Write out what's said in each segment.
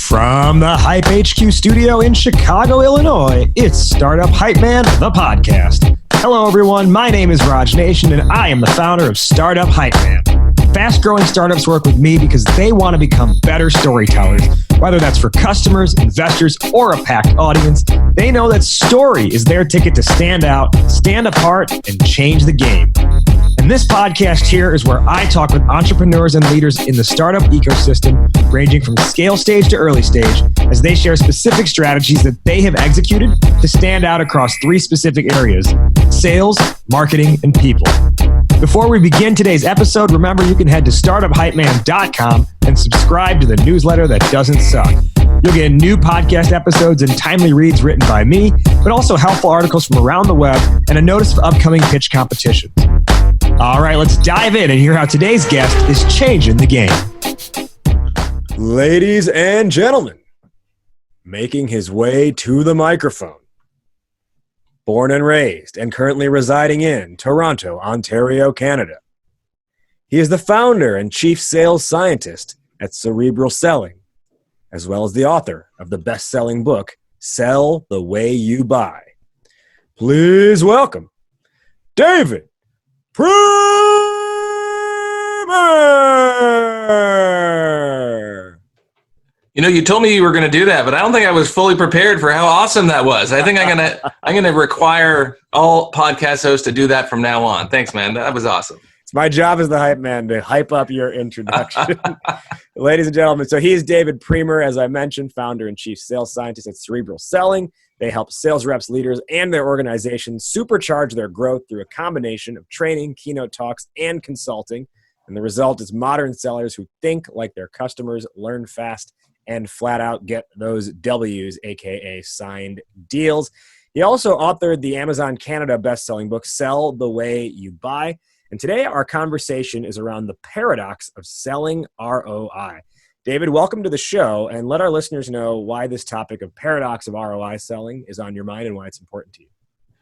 From the Hype HQ studio in Chicago, Illinois, it's Startup Hype Man, the podcast. Hello, everyone. My name is Raj Nation, and I am the founder of Startup Hype Man. Fast-growing startups work with me because they want to become better storytellers. Whether that's for customers, investors, or a packed audience, they know that story is their ticket to stand out, stand apart, and change the game. And this podcast here is where I talk with entrepreneurs and leaders in the startup ecosystem, ranging from scale stage to early stage, as they share specific strategies that they have executed to stand out across three specific areas: sales, marketing, and people. Before we begin today's episode, remember you can head to startuphypeman.com and subscribe to the newsletter that doesn't suck. You'll get new podcast episodes and timely reads written by me, but also helpful articles from around the web and a notice of upcoming pitch competitions. All right, let's dive in and hear how today's guest is changing the game. Ladies and gentlemen, making his way to the microphone. Born and raised and currently residing in Toronto, Ontario, Canada. He is the founder and chief sales scientist at Cerebral, as well as the author of the best-selling book, Sell the Way You Buy. Please welcome David Priemer! You know, you told me you were going to do that, but I don't think I was fully prepared for how awesome that was. I think I'm gonna require all podcast hosts to do that from now on. Thanks, man. That was awesome. It's my job as the hype man to hype up your introduction. Ladies and gentlemen, so he's David Priemer, as I mentioned, founder and chief sales scientist at Cerebral. They help sales reps, leaders, and their organizations supercharge their growth through a combination of training, keynote talks, and consulting. And the result is modern sellers who think like their customers, learn fast, and flat out get those W's, aka signed deals. He also authored the Amazon Canada best-selling book, Sell the Way You Buy. And today our conversation is around the paradox of selling ROI. David, welcome to the show, and let our listeners know why this topic of paradox of ROI selling is on your mind and why it's important to you.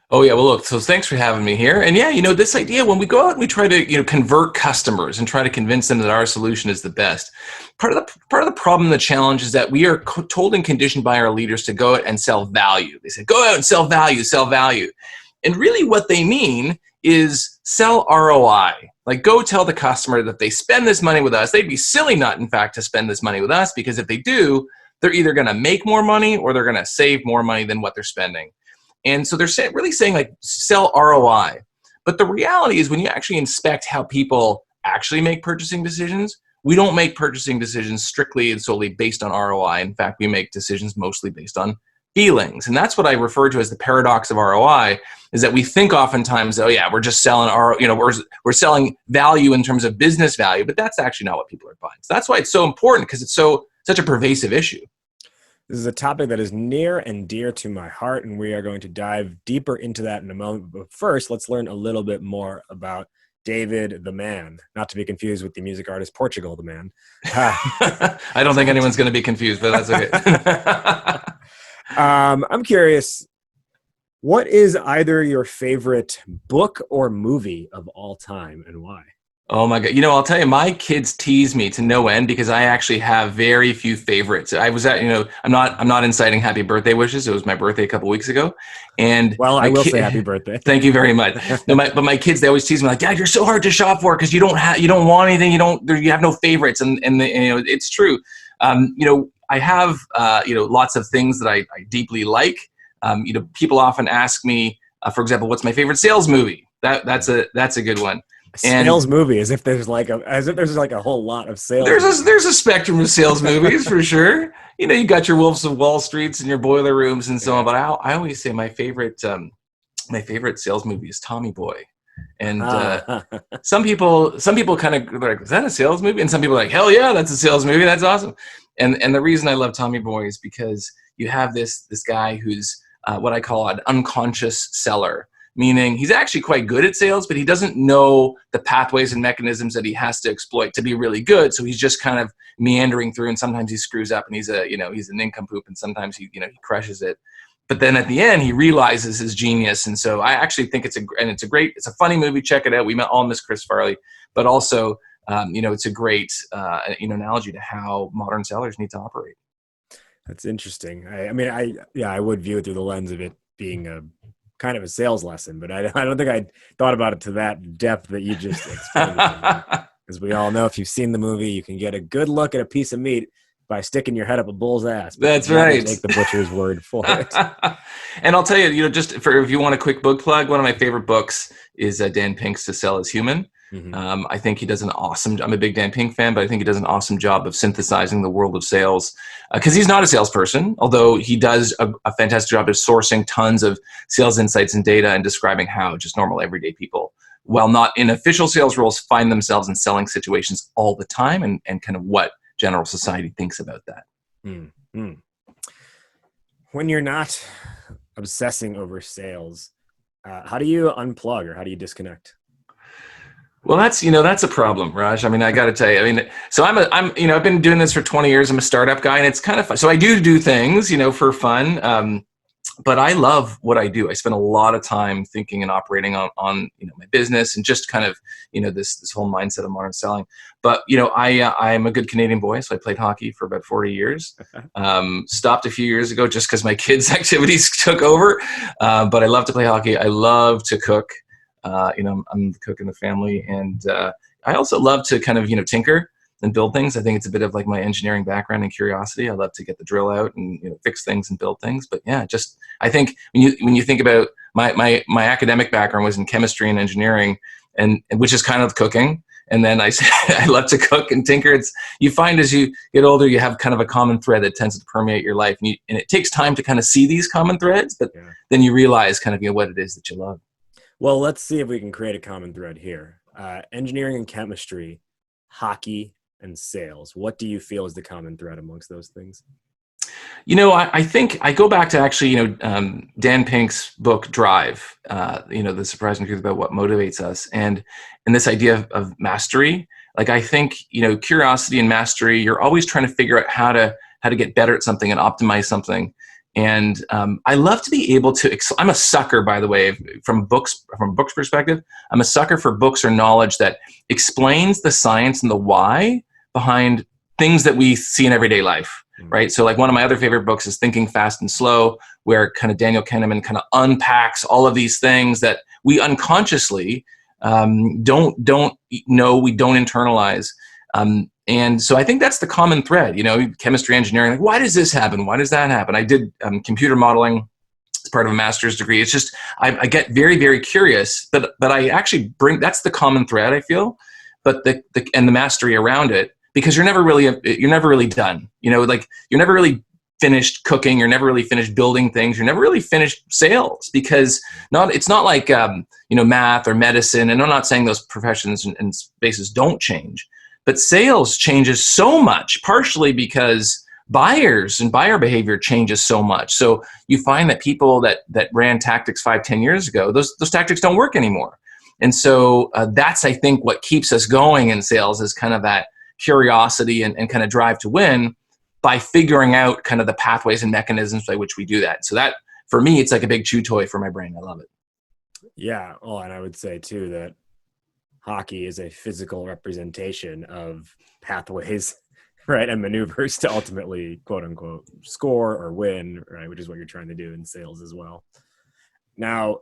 Oh, yeah. Well, look, so thanks for having me here. And yeah, this idea, when we go out and we try to, convert customers and try to convince them that our solution is the best, part of the problem, the challenge is that we are told and conditioned by our leaders to go out and sell value. They say, go out and sell value, sell value. And really what they mean is sell ROI. Like, go tell the customer that if they spend this money with us, they'd be silly not, in fact, to spend this money with us, because if they do, they're either going to make more money or they're going to save more money than what they're spending. And so they're really saying, like, sell ROI. But the reality is, when you actually inspect how people actually make purchasing decisions, we don't make purchasing decisions strictly and solely based on ROI. In fact, we make decisions mostly based on feelings. And that's what I refer to as the paradox of ROI, is that we think oftentimes, oh yeah, we're just selling we're selling value in terms of business value, but that's actually not what people are buying. So that's why it's so important, because it's such a pervasive issue. This is a topic that is near and dear to my heart, and we are going to dive deeper into that in a moment. But first, let's learn a little bit more about David the Man, not to be confused with the music artist Portugal the Man. I don't think anyone's going to be confused, but that's okay. I'm curious, what is either your favorite book or movie of all time, and why? Oh my God. I'll tell you, my kids tease me to no end because I actually have very few favorites. I was at, I'm not inciting happy birthday wishes. It was my birthday a couple weeks ago. And well, I will say happy birthday. Thank you very much. But my kids, they always tease me like, Dad, you're so hard to shop for because you don't want anything. You have no favorites. And it's true. I have, lots of things that I deeply like. People often ask me, for example, what's my favorite sales movie? That's a good one. Sales movie, as if there's like a whole lot of sales. There's a spectrum of sales movies for sure. You got your Wolves of Wall Streets and your Boiler Rooms and so on. But I always say my favorite sales movie is Tommy Boy. And some people kind of like, is that a sales movie? And some people are like, hell yeah, that's a sales movie. That's awesome. And the reason I love Tommy Boy is because you have this guy who's what I call an unconscious seller. Meaning he's actually quite good at sales, but he doesn't know the pathways and mechanisms that he has to exploit to be really good. So he's just kind of meandering through, and sometimes he screws up and he's an nincompoop, and sometimes he crushes it. But then at the end, he realizes his genius. And so I actually think it's a funny movie. Check it out. We all miss Chris Farley, but also, it's a great, analogy to how modern sellers need to operate. That's interesting. I would view it through the lens of it being a kind of a sales lesson, but I don't think I thought about it to that depth that you just explained it to me. As we all know, if you've seen the movie, you can get a good look at a piece of meat by sticking your head up a bull's ass. That's right. Take the butcher's word for it. And I'll tell you, just for if you want a quick book plug, one of my favorite books is Dan Pink's To Sell Is Human. Mm-hmm. I think he does an awesome. I'm a big Dan Pink fan, but I think he does an awesome job of synthesizing the world of sales because he's not a salesperson, although he does a fantastic job of sourcing tons of sales insights and data and describing how just normal everyday people, while not in official sales roles, find themselves in selling situations all the time and kind of what general society thinks about that. Mm-hmm. When you're not obsessing over sales, how do you unplug or how do you disconnect? Well, that's a problem, Raj. I mean, I got to tell you, so I've been doing this for 20 years. I'm a startup guy and it's kind of fun. So I do things, for fun. But I love what I do. I spend a lot of time thinking and operating on my business and just kind of, this whole mindset of modern selling. But, I'm a good Canadian boy. So I played hockey for about 40 years. Stopped a few years ago just because my kids' activities took over. But I love to play hockey. I love to cook. I'm the cook in the family. And I also love to kind of, tinker and build things. I think it's a bit of like my engineering background and curiosity. I love to get the drill out and fix things and build things. But yeah, I think when you think about my academic background was in chemistry and engineering, and which is kind of cooking. And then I love to cook and tinker. You find as you get older, you have kind of a common thread that tends to permeate your life, and it takes time to kind of see these common threads. But then you realize kind of what it is that you love. Well, let's see if we can create a common thread here. Engineering and chemistry, hockey, and sales. What do you feel is the common thread amongst those things? I think I go back to actually, Dan Pink's book, Drive, The Surprising Truth About What Motivates Us. And this idea of mastery. Like, I think, curiosity and mastery, you're always trying to figure out how to get better at something and optimize something. And I love to be able to. I'm a sucker, by the way, from books perspective. I'm a sucker for books or knowledge that explains the science and the why behind things that we see in everyday life, right? So, like one of my other favorite books is Thinking Fast and Slow, where kind of Daniel Kahneman kind of unpacks all of these things that we unconsciously don't know, we don't internalize. And so I think that's the common thread, chemistry, engineering, like, why does this happen? Why does that happen? I did computer modeling as part of a master's degree. It's just, I get very, very curious, but I actually that's the common thread, I feel, but the mastery around it, because you're never really done, like you're never really finished cooking. You're never really finished building things. You're never really finished sales, because it's not like, math or medicine. And I'm not saying those professions and spaces don't change. But sales changes so much, partially because buyers and buyer behavior changes so much. So you find that people that ran tactics 5-10 years ago, those tactics don't work anymore. And so that's, I think, what keeps us going in sales, is kind of that curiosity and kind of drive to win by figuring out kind of the pathways and mechanisms by which we do that. So that, for me, it's like a big chew toy for my brain. I love it. Yeah. Oh, and I would say too that hockey is a physical representation of pathways, right, and maneuvers to ultimately, quote unquote, score or win, right, which is what you're trying to do in sales as well. Now,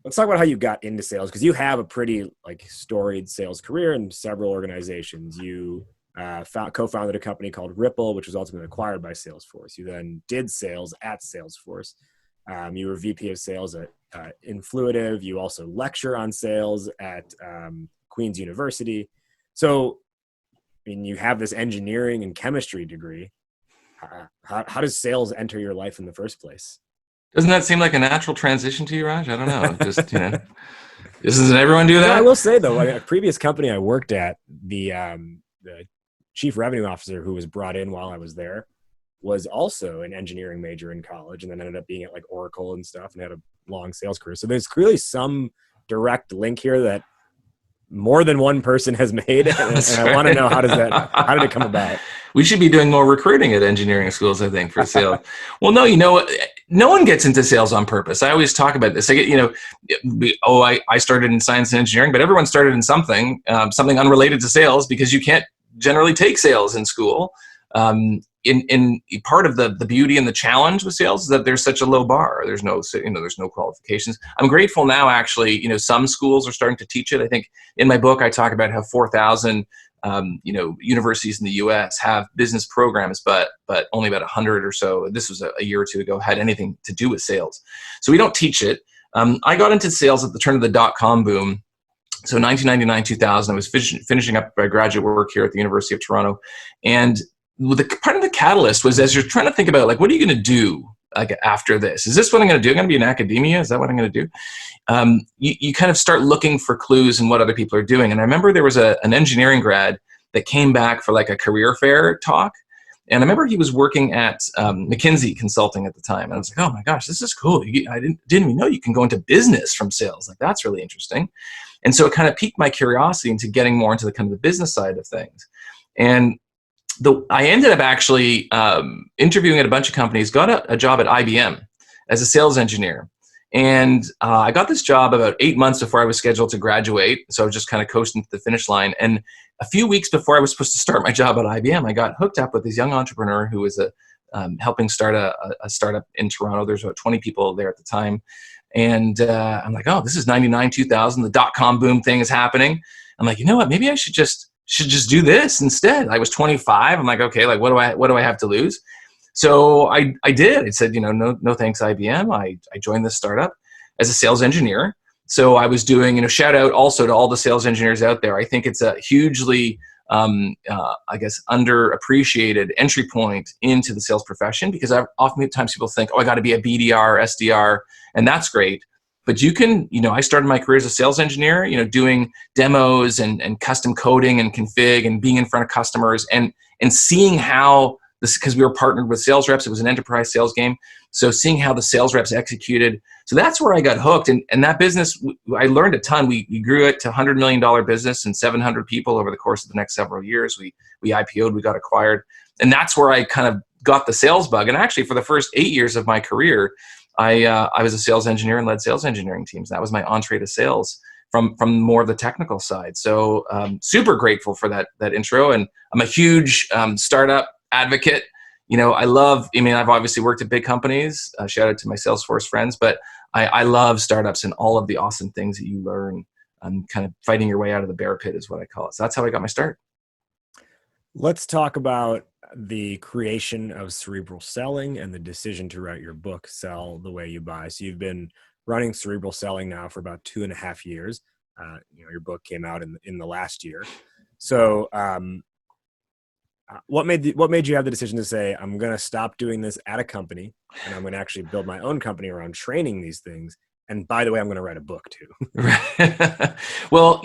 let's talk about how you got into sales, because you have a pretty storied sales career in several organizations. You co-founded a company called Ripple, which was ultimately acquired by Salesforce. You then did sales at Salesforce. You were VP of sales at Influitive. You also lecture on sales at Queen's University. So, you have this engineering and chemistry degree. How does sales enter your life in the first place? Doesn't that seem like a natural transition to you, Raj? I don't know. Just, doesn't everyone do that? No, I will say, though, a previous company I worked at, the chief revenue officer who was brought in while I was there was also an engineering major in college, and then ended up being at Oracle and stuff, and had a long sales career. So there's clearly some direct link here that more than one person has made, and I want to know how did it come about? We should be doing more recruiting at engineering schools, I think, for sales. Well, no, no one gets into sales on purpose. I always talk about this. I started in science and engineering, but everyone started in something unrelated to sales, because you can't generally take sales in school. in part of the beauty and the challenge with sales is that there's such a low bar. There's no qualifications. I'm grateful now, actually, some schools are starting to teach it. I think in my book, I talk about how 4,000 universities in the U.S. have business programs, but only about 100 or so, this was a year or two ago, had anything to do with sales. So we don't teach it. I got into sales at the turn of the dot-com boom. So 1999, 2000, I was finishing up my graduate work here at the University of Toronto. And part of the catalyst was, as you're trying to think about, like, what are you going to do like after this? Is this what I'm going to do? I'm going to be in academia? Is that what I'm going to do? You kind of start looking for clues in what other people are doing. And I remember there was an engineering grad that came back for like a career fair talk. And I remember he was working at McKinsey Consulting at the time. And I was like, oh my gosh, this is cool. I didn't even know you can go into business from sales. Like, that's really interesting. And so it kind of piqued my curiosity into getting more into the kind of the business side of things. And I ended up actually interviewing at a bunch of companies, got a job at IBM as a sales engineer. And I got this job about 8 months before I was scheduled to graduate. So I was just kind of coasting to the finish line. And a few weeks before I was supposed to start my job at IBM, I got hooked up with this young entrepreneur who was helping start a startup in Toronto. There's about 20 people there at the time. And I'm like, oh, this is 99, 2000. The dot-com boom thing is happening. I'm like, you know what? Maybe I should just do this instead. I was 25. I'm like, okay, like what do I have to lose? So I did. I said, no thanks, IBM. I joined this startup as a sales engineer. So I was doing, shout out also to all the sales engineers out there. I think it's a hugely, underappreciated entry point into the sales profession, because oftentimes people think, oh, I got to be a BDR, SDR, and that's great. But you can, I started my career as a sales engineer, doing demos and custom coding and config and being in front of customers and seeing how this, because we were partnered with sales reps. It was an enterprise sales game. So seeing how the sales reps executed. So that's where I got hooked. And that business, I learned a ton. We grew it to a $100 million business and 700 people over the course of the next several years. We IPO'd, we got acquired. And that's where I kind of got the sales bug. And actually for the first 8 years of my career, I was a sales engineer and led sales engineering teams. That was my entree to sales from more of the technical side. So super grateful for that intro. And I'm a huge startup advocate. I've obviously worked at big companies. Shout out to my Salesforce friends, but I love startups and all of the awesome things that you learn. Kind of fighting your way out of the bear pit is what I call it. So that's how I got my start. Let's talk about the creation of Cerebral Selling and the decision to write your book, Sell the Way You Buy. So you've been running Cerebral Selling now for about 2.5 years. Your book came out in the last year. So what made you have the decision to say, I'm going to stop doing this at a company and I'm going to actually build my own company around training these things? And by the way, I'm going to write a book too. Well,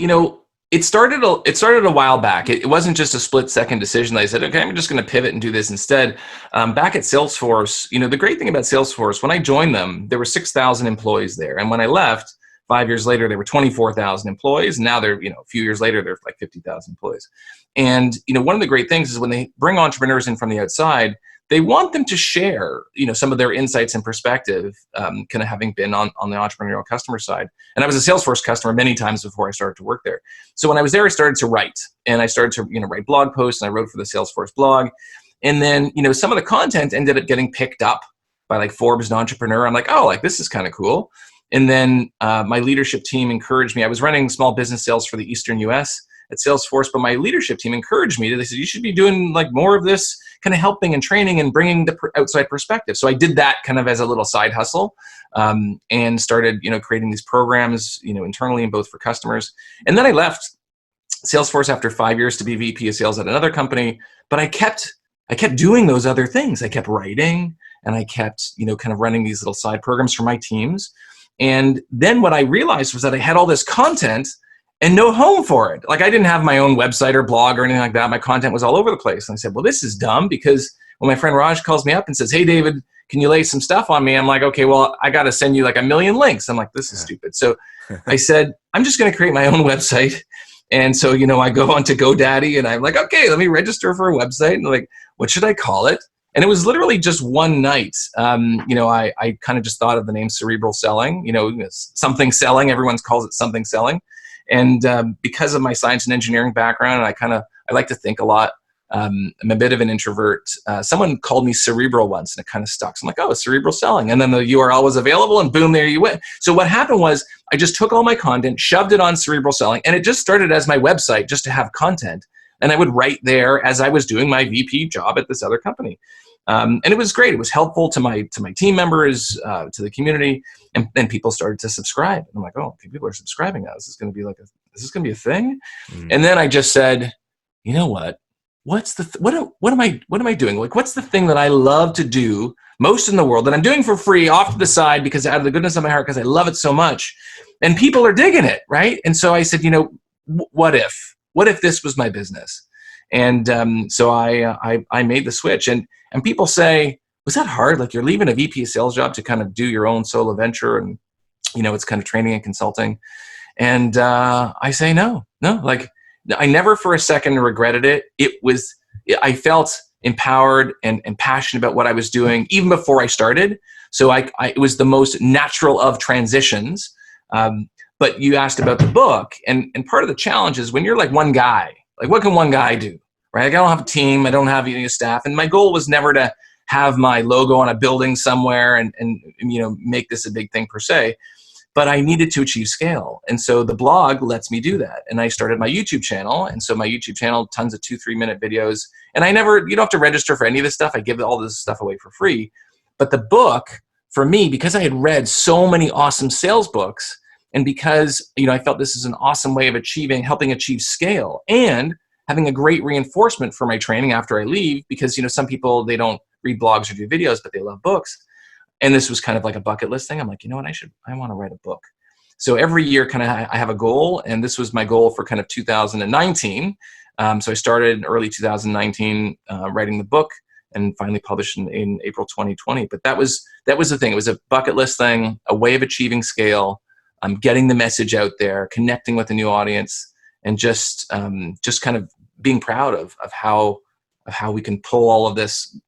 it started a while back. It wasn't just a split second decision. I said, okay, I'm just going to pivot and do this instead. Back at Salesforce, the great thing about Salesforce, when I joined them, there were 6,000 employees there. And when I left, 5 years later, there were 24,000 employees. And now they're, a few years later, they're like 50,000 employees. And, one of the great things is when they bring entrepreneurs in from the outside, they want them to share, some of their insights and perspective, kind of having been on the entrepreneurial customer side. And I was a Salesforce customer many times before I started to work there. So when I was there, I started to write, and I started to, write blog posts, and I wrote for the Salesforce blog. And then, some of the content ended up getting picked up by like Forbes and Entrepreneur. I'm like, oh, like this is kind of cool. And then my leadership team encouraged me. I was running small business sales for the Eastern US at Salesforce, but my leadership team encouraged me. They said, you should be doing like more of this kind of helping and training and bringing the outside perspective. So I did that kind of as a little side hustle, and started, creating these programs, internally and both for customers. And then I left Salesforce after 5 years to be VP of sales at another company, but I kept doing those other things. I kept writing, and I kept, kind of running these little side programs for my teams. And then what I realized was that I had all this content and no home for it. Like I didn't have my own website or blog or anything like that. My content was all over the place. And I said, well, this is dumb, because when my friend Raj calls me up and says, hey, David, can you lay some stuff on me? I'm like, okay, well, I got to send you like 1 million links. I'm like, this is stupid. So I said, I'm just going to create my own website. And so, I go onto GoDaddy and I'm like, okay, let me register for a website. And like, what should I call it? And it was literally just one night. I kind of just thought of the name Cerebral Selling, something selling. Everyone calls it something selling. And because of my science and engineering background, I like to think a lot I'm a bit of an introvert. Someone called me Cerebral once, and it kind of stuck. So I'm like, oh, Cerebral selling. And then the URL was available, and boom, there you went. So what happened was I just took all my content, shoved it on Cerebral selling, and it just started as my website just to have content. And I would write there as I was doing my VP job at this other company. And it was great. It was helpful to my team members, to the community, and people started to subscribe. And I'm like, oh, okay, people are subscribing now. This is going to be a thing. And then I just said, you know what? What am I doing? Like, what's the thing that I love to do most in the world that I'm doing for free off to the side because out of the goodness of my heart, because I love it so much, and people are digging it, right? And so I said, what if this was my business? And so I made the switch, and people say, was that hard? Like, you're leaving a VP of sales job to kind of do your own solo venture, and it's kind of training and consulting. And I say no, like, I never for a second regretted it. I felt empowered and passionate about what I was doing even before I started. So it was the most natural of transitions. But you asked about the book, and part of the challenge is when you're like one guy, like, what can one guy do, right? Like, I don't have a team, I don't have any staff, and my goal was never to have my logo on a building somewhere and make this a big thing per se. But I needed to achieve scale. And so the blog lets me do that. And I started my YouTube channel. And so my YouTube channel, tons of 2-3 minute videos. And you don't have to register for any of this stuff. I give all this stuff away for free. But the book, for me, because I had read so many awesome sales books, and because I felt this is an awesome way of helping achieve scale, and having a great reinforcement for my training after I leave, because some people, they don't read blogs or do videos, but they love books. And this was kind of like a bucket list thing. I'm like, I want to write a book. So every year I have a goal, and this was my goal for kind of 2019. So I started in early 2019 writing the book, and finally published in April 2020. But that was the thing. It was a bucket list thing, a way of achieving scale, getting the message out there, connecting with a new audience, and just kind of being proud of how we can pull all of this,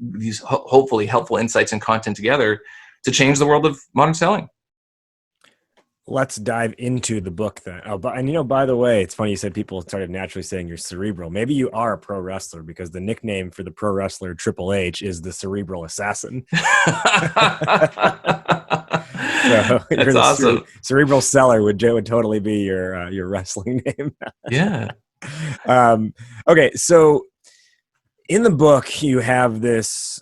these hopefully helpful insights and content together to change the world of modern selling. Let's dive into the book then. Oh, by the way, it's funny you said people started naturally saying you're cerebral. Maybe you are a pro wrestler, because the nickname for the pro wrestler Triple H is the Cerebral Assassin. So that's awesome. Cerebral Seller would totally be your wrestling name. Yeah. Okay, so in the book, you have this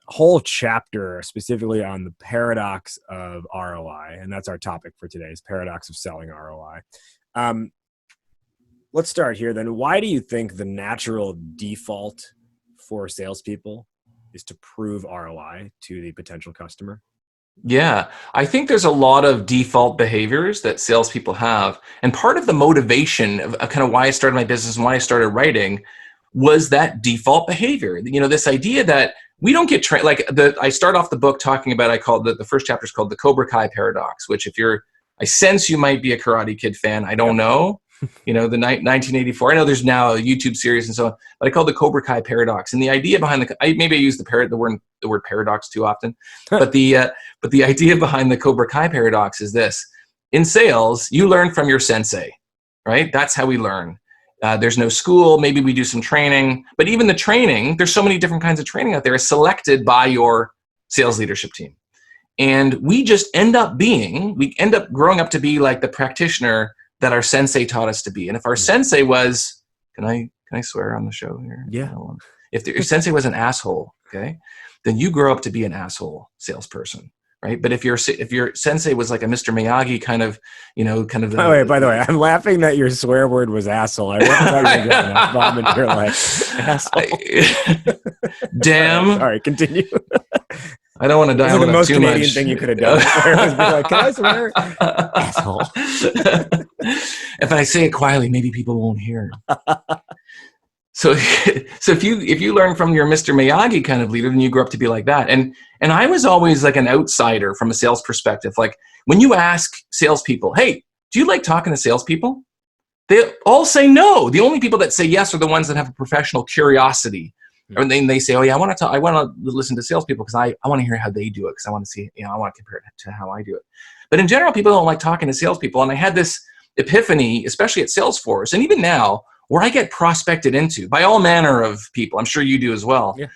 whole chapter specifically on the paradox of ROI, and that's our topic for today, is paradox of selling ROI. Let's start here then. Why do you think the natural default for salespeople is to prove ROI to the potential customer? Yeah, I think there's a lot of default behaviors that salespeople have. And part of the motivation of kind of why I started my business and why I started writing was that default behavior. This idea that we don't get trained. I start off the book talking about, I call the first chapter is called the Cobra Kai paradox, which I sense you might be a Karate Kid fan. I don't know. The 1984. I know there's now a YouTube series and so on, but I call it the Cobra Kai paradox. And the idea behind maybe I use the word paradox too often, but the idea behind the Cobra Kai paradox is this: in sales, you learn from your sensei, right? That's how we learn. There's no school. Maybe we do some training, but even the training, there's so many different kinds of training out there, is selected by your sales leadership team. And we end up growing up to be like the practitioner that our sensei taught us to be. And if our sensei was, can I swear on the show here? Yeah. If your sensei was an asshole, okay, then you grow up to be an asshole salesperson, right? But if your sensei was like a Mr. Miyagi kind of. By the way, I'm laughing that your swear word was asshole. I thought you were getting that bomb into your life. Asshole. Damn. All right, continue. I don't want to dial it up too much. The most Canadian thing you could have done. Like, can I swear? Asshole. If I say it quietly, maybe people won't hear. So if you learn from your Mr. Miyagi kind of leader, then you grow up to be like that. And I was always like an outsider from a sales perspective. Like, when you ask salespeople, hey, do you like talking to salespeople? They all say no. The only people that say yes are the ones that have a professional curiosity. And then they say, oh yeah, I want to listen to salespeople because I want to hear how they do it, because I want to see, I want to compare it to how I do it. But in general, people don't like talking to salespeople. And I had this epiphany, especially at Salesforce, and even now, where I get prospected into by all manner of people. I'm sure you do as well. Yeah.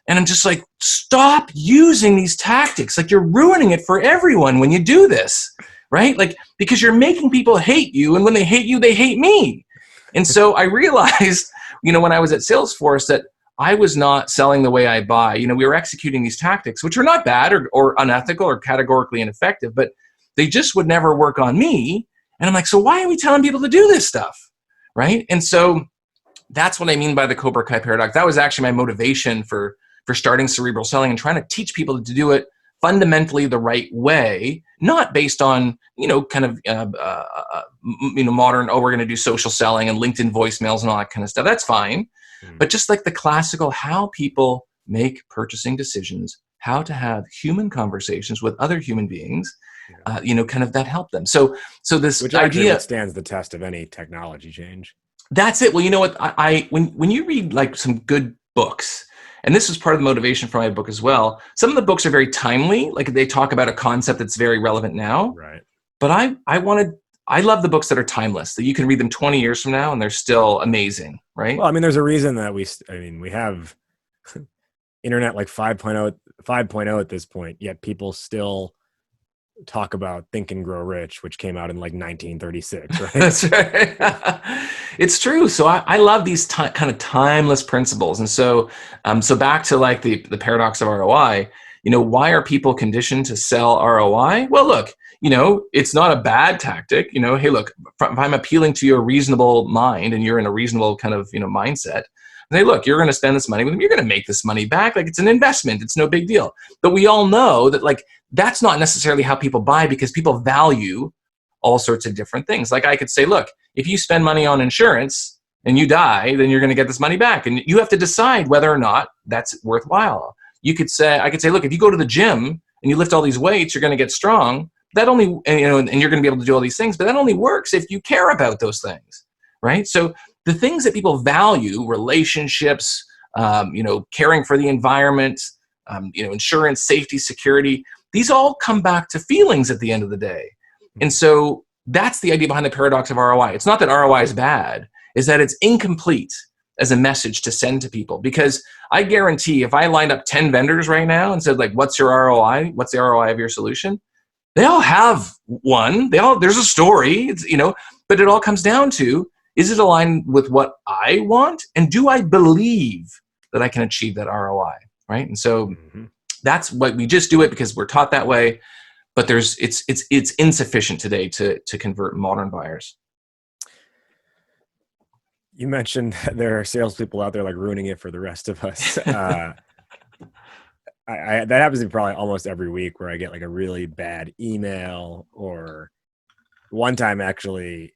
And I'm just like, stop using these tactics. Like, you're ruining it for everyone when you do this, right? Like, because you're making people hate you, and when they hate you, they hate me. And so I realized, when I was at Salesforce, that I was not selling the way I buy. We were executing these tactics, which are not bad or unethical or categorically ineffective, but they just would never work on me. And I'm like, so why are we telling people to do this stuff, right? And so that's what I mean by the Cobra Kai paradox. That was actually my motivation for starting Cerebral Selling and trying to teach people to do it fundamentally the right way, not based on, modern, we're going to do social selling and LinkedIn voicemails and all that kind of stuff. That's fine. But just like the classical, how people make purchasing decisions, how to have human conversations with other human beings, kind of that help them. So this which idea stands the test of any technology change. That's it. Well, you know what? When you read like some good books, and this was part of the motivation for my book as well. Some of the books are very timely, like they talk about a concept that's very relevant now. Right. But I love the books that are timeless, that you can read them 20 years from now and they're still amazing, right? Well, there's a reason that we have internet like 5.0 at this point, yet people still talk about Think and Grow Rich, which came out in like 1936, right? That's right. It's true. So I love these kind of timeless principles. And so back to like the paradox of ROI, why are people conditioned to sell ROI? Well, look, it's not a bad tactic. Hey, look, if I'm appealing to your reasonable mind and you're in a reasonable kind of, mindset, and hey, look, you're going to spend this money with them. You're going to make this money back. Like, it's an investment. It's no big deal. But we all know that like, that's not necessarily how people buy, because people value all sorts of different things. Like, I could say, look, if you spend money on insurance and you die, then you're going to get this money back. And you have to decide whether or not that's worthwhile. I could say, look, if you go to the gym and you lift all these weights, you're going to get strong. That only, and you're going to be able to do all these things, but that only works if you care about those things, right? So the things that people value, relationships, caring for the environment, insurance, safety, security, these all come back to feelings at the end of the day. And so that's the idea behind the paradox of ROI. It's not that ROI is bad, it's that it's incomplete as a message to send to people. Because I guarantee if I lined up 10 vendors right now and said, like, what's your ROI? What's the ROI of your solution? They all have one. There's a story, but it all comes down to, is it aligned with what I want? And do I believe that I can achieve that ROI, right? And so that's what we just do it because we're taught that way, but it's insufficient today to convert modern buyers. You mentioned there are salespeople out there like ruining it for the rest of us. That happens to me probably almost every week, where I get like a really bad email, or one time actually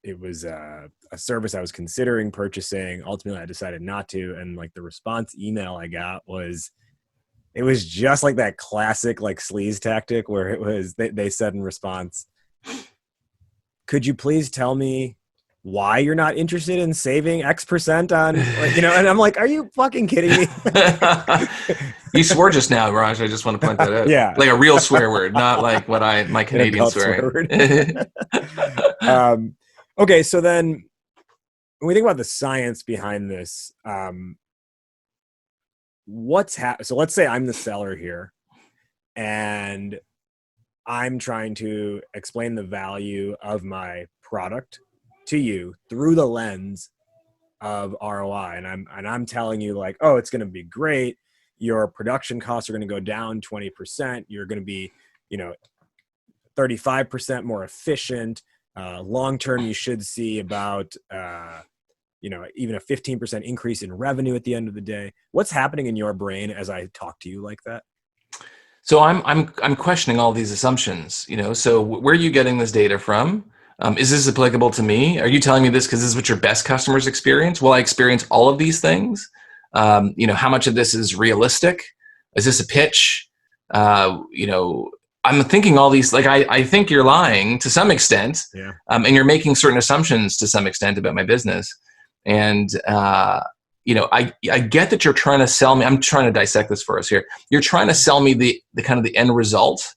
it was a service I was considering purchasing. Ultimately I decided not to. And like the response email I got it was just like that classic like sleaze tactic where it was, they said in response, could you please tell me why you're not interested in saving X% on, and I'm like, are you fucking kidding me? You swore just now, Raj. I just want to point that out. Yeah. Like a real swear word, not like my Canadian swearing. Okay. So then when we think about the science behind this, so let's say I'm the seller here and I'm trying to explain the value of my product to you through the lens of ROI. And I'm telling you like, oh, it's going to be great. Your production costs are going to go down 20%. You're going to be, 35% more efficient. Long-term, you should see about, even a 15% increase in revenue at the end of the day. What's happening in your brain as I talk to you like that? So I'm questioning all these assumptions, so where are you getting this data from? Is this applicable to me? Are you telling me this because this is what your best customers experience? Will I experience all of these things? How much of this is realistic? Is this a pitch? I'm thinking all these, like, I think you're lying to some extent. Yeah. And you're making certain assumptions to some extent about my business. And, I get that you're trying to sell me. I'm trying to dissect this for us here. You're trying to sell me the kind of the end result,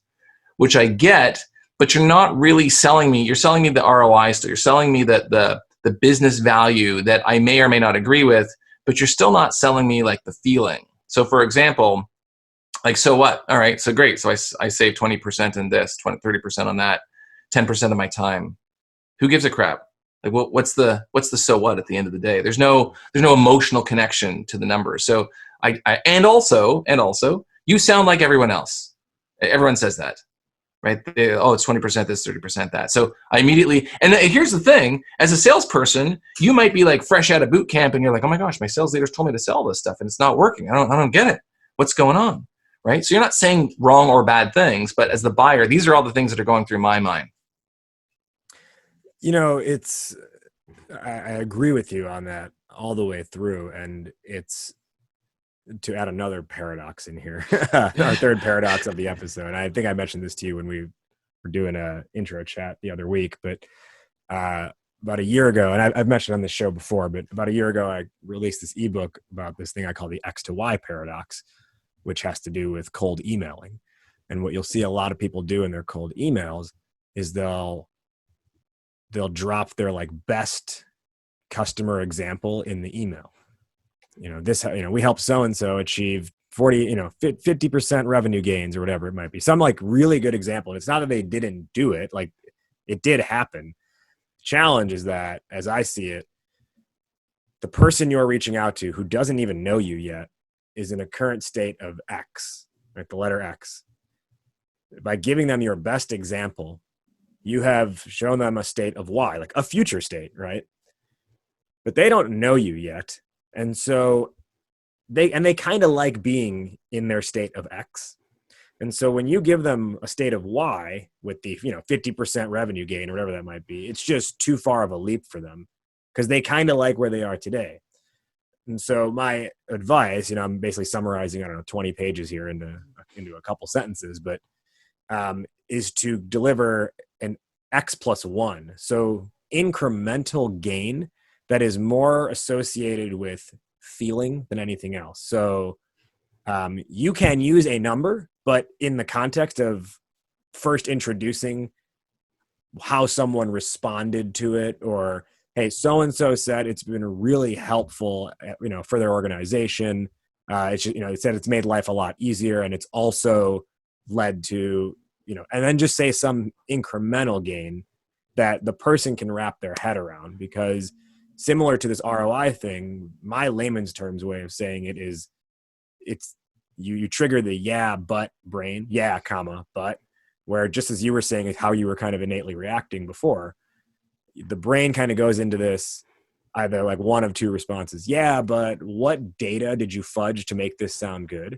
which I get, but you're not really selling me. You're selling me the ROI still. You're selling me the the business value that I may or may not agree with, but you're still not selling me like the feeling. So for example, like, so what? All right, so great. So I save 20% in this, 30% on that, 10% of my time. Who gives a crap? Like, what's the so what at the end of the day? There's no emotional connection to the numbers. So and also, you sound like everyone else. Everyone says that, right? It's 20% this, 30% that. So I immediately, and here's the thing: as a salesperson, you might be like fresh out of boot camp, and you're like, oh my gosh, my sales leaders told me to sell this stuff, and it's not working. I don't get it. What's going on? Right? So you're not saying wrong or bad things, but as the buyer, these are all the things that are going through my mind. I agree with you on that all the way through. And it's, to add another paradox in here, our third paradox of the episode. And I think I mentioned this to you when we were doing a intro chat the other week, but about a year ago, and I've mentioned on this show before, but about a year ago, I released this ebook about this thing I call the X to Y paradox, which has to do with cold emailing. And what you'll see a lot of people do in their cold emails is they'll drop their like best customer example in the email. We help so-and-so achieve 50% revenue gains or whatever it might be. Some like really good example. And it's not that they didn't do it, like it did happen. The challenge is that, as I see it, the person you're reaching out to who doesn't even know you yet is in a current state of X, right? The letter X. By giving them your best example, you have shown them a state of Y, like a future state, right? But they don't know you yet. And so they kind of like being in their state of X. And so when you give them a state of Y with the 50% revenue gain or whatever that might be, it's just too far of a leap for them because they kind of like where they are today. And so my advice, I'm basically summarizing, 20 pages here into a couple sentences, but is to deliver an X plus 1. So incremental gain that is more associated with feeling than anything else. So you can use a number, but in the context of first introducing how someone responded to it, or hey, so-and-so said it's been really helpful, for their organization. It said it's made life a lot easier, and it's also led to, and then just say some incremental gain that the person can wrap their head around. Because similar to this ROI thing, my layman's terms way of saying it is, you trigger the yeah, but brain, yeah, comma, but, where just as you were saying how you were kind of innately reacting before, the brain kind of goes into this either like one of two responses. Yeah, but what data did you fudge to make this sound good?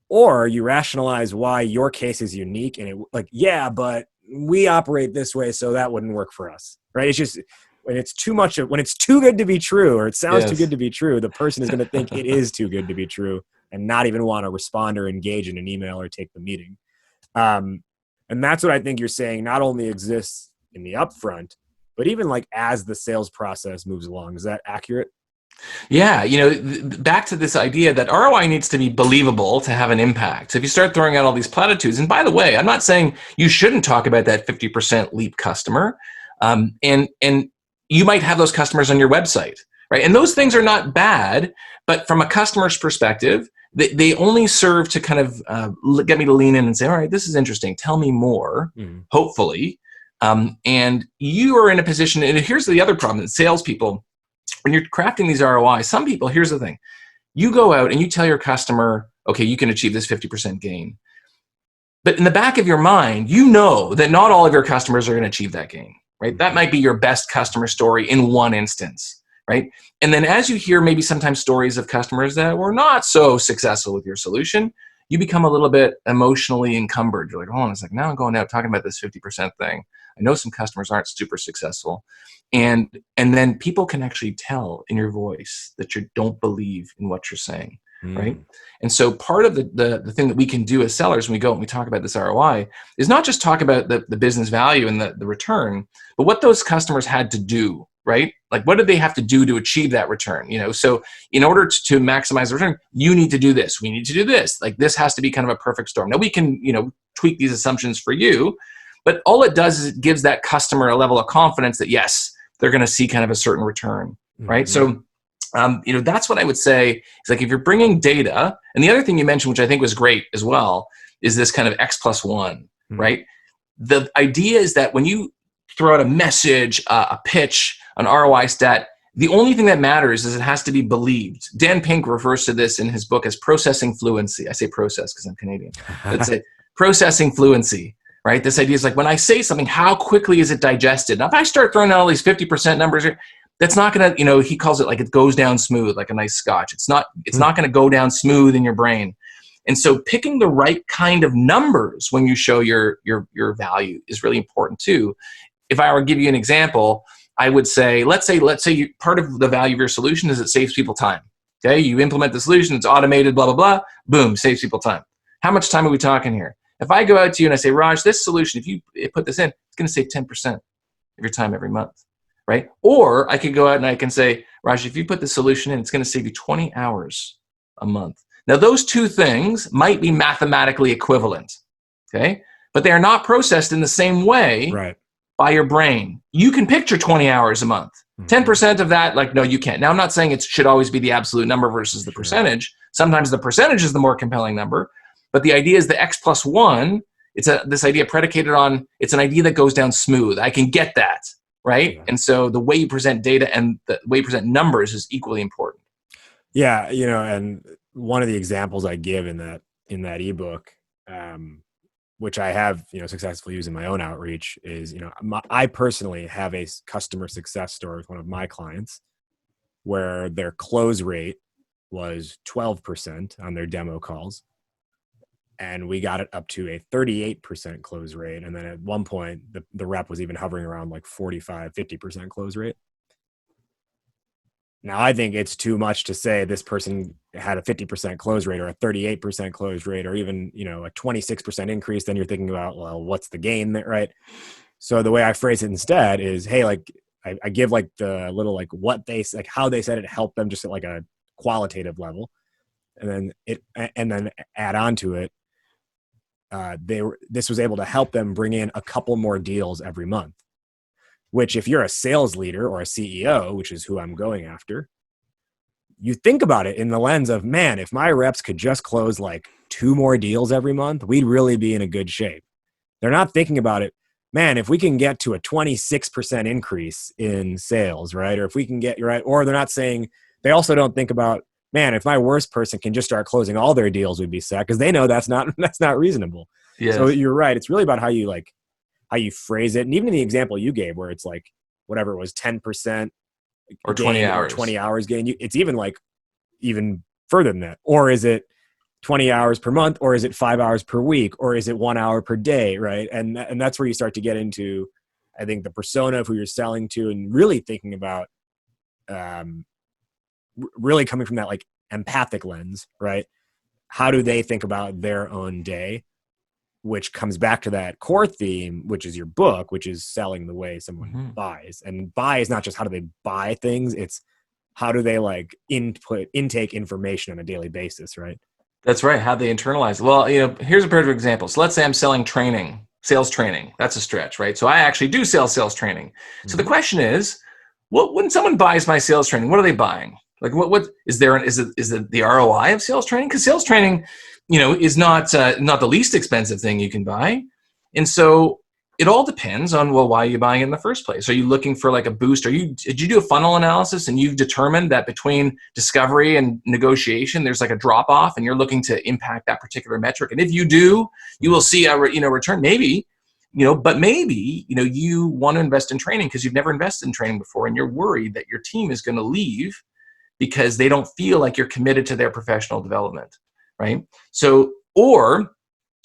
Or you rationalize why your case is unique and yeah, but we operate this way, so that wouldn't work for us, right? It's just when it's too good to be true, or it sounds too good to be true, the person is going to think it is too good to be true and not even want to respond or engage in an email or take the meeting. And that's what I think you're saying not only exists in the upfront, but even like as the sales process moves along. Is that accurate? Yeah, back to this idea that ROI needs to be believable to have an impact. So if you start throwing out all these platitudes, and by the way, I'm not saying you shouldn't talk about that 50% leap customer, and you might have those customers on your website, right? And those things are not bad, but from a customer's perspective, they only serve to kind of get me to lean in and say, all right, this is interesting. Tell me more, hopefully. And you are in a position, and here's the other problem, that salespeople, when you're crafting these ROI, some people, here's the thing, you go out and you tell your customer, okay, you can achieve this 50% gain. But in the back of your mind, you know that not all of your customers are going to achieve that gain, right? That might be your best customer story in one instance, right? And then as you hear maybe sometimes stories of customers that were not so successful with your solution, you become a little bit emotionally encumbered. You're like, hold on, it's like, now I'm going out talking about this 50% thing. I know some customers aren't super successful. And then people can actually tell in your voice that you don't believe in what you're saying, right? And so part of the thing that we can do as sellers when we go and we talk about this ROI is not just talk about the business value and the return, but what those customers had to do, right? Like, what did they have to do to achieve that return? So in order to maximize the return, you need to do this. We need to do this. Like, this has to be kind of a perfect storm. Now we can, tweak these assumptions for you, but all it does is it gives that customer a level of confidence that, yes, they're going to see kind of a certain return, right? So, that's what I would say. Is like if you're bringing data, and the other thing you mentioned, which I think was great as well, is this kind of X+1, right? The idea is that when you throw out a message, a pitch, an ROI stat, the only thing that matters is it has to be believed. Dan Pink refers to this in his book as processing fluency. I say process because I'm Canadian. It's a processing fluency, right? This idea is like when I say something, how quickly is it digested? Now, if I start throwing out all these 50% numbers here, that's not going to, he calls it like it goes down smooth, like a nice scotch. It's not going to go down smooth in your brain. And so picking the right kind of numbers when you show your value is really important too. If I were to give you an example, I would say, let's say part of the value of your solution is it saves people time. Okay, you implement the solution, it's automated, blah, blah, blah, boom, saves people time. How much time are we talking here? If I go out to you and I say, Raj, this solution, if you put this in, it's going to save 10% of your time every month, right? Or I could go out and I can say, Raj, if you put the solution in, it's going to save you 20 hours a month. Now, those two things might be mathematically equivalent, okay? But they are not processed in the same way by your brain. You can picture 20 hours a month. 10% of that, like, no, you can't. Now, I'm not saying it should always be the absolute number versus the percentage. Sometimes the percentage is the more compelling number. But the idea is the X+1, it's this idea predicated on, it's an idea that goes down smooth. I can get that, right? And so the way you present data and the way you present numbers is equally important. Yeah, and one of the examples I give in that ebook, which I have, successfully used in my own outreach, is, I personally have a customer success story with one of my clients where their close rate was 12% on their demo calls. And we got it up to a 38% close rate. And then at one point, the rep was even hovering around like 45, 50% close rate. Now, I think it's too much to say this person had a 50% close rate or a 38% close rate or even, a 26% increase. Then you're thinking about, well, what's the gain there, right? So the way I phrase it instead is, hey, like I give like the little, like what they, like how they said it helped them just at like a qualitative level. And then add on to it. This was able to help them bring in a couple more deals every month. Which if you're a sales leader or a CEO, which is who I'm going after, you think about it in the lens of, man, if my reps could just close like 2 more deals every month, we'd really be in a good shape. They're not thinking about it, man, if we can get to a 26% increase in sales, right? Or if we can get, right? Or they're not saying, they also don't think about, man, if my worst person can just start closing all their deals, we'd be set, because they know that's not reasonable. Yes. So you're right. It's really about how you phrase it. And even in the example you gave where it's like, whatever it was, 10% or 20 hours, 20 hours gain, it's even like even further than that. Or is it 20 hours per month, or is it 5 hours per week, or is it 1 hour per day? Right. And that's where you start to get into, I think, the persona of who you're selling to, and really thinking about, really coming from that like empathic lens, right? How do they think about their own day? Which comes back to that core theme, which is your book, which is selling the way someone buys. And buy is not just how do they buy things, it's how do they like intake information on a daily basis, right? That's right. How they internalize. Well, here's a perfect example. So let's say I'm selling training, sales training. That's a stretch, right? So I actually do sell sales training. So the question is, when someone buys my sales training, what are they buying? Like what is there? Is it the ROI of sales training? Because sales training, is not the least expensive thing you can buy. And so it all depends on, well, why are you buying it in the first place? Are you looking for like a boost? Did you do a funnel analysis and you've determined that between discovery and negotiation, there's like a drop off and you're looking to impact that particular metric? And if you do, you will see a return. Maybe, but maybe, you want to invest in training because you've never invested in training before and you're worried that your team is going to leave because they don't feel like you're committed to their professional development. Right? So, or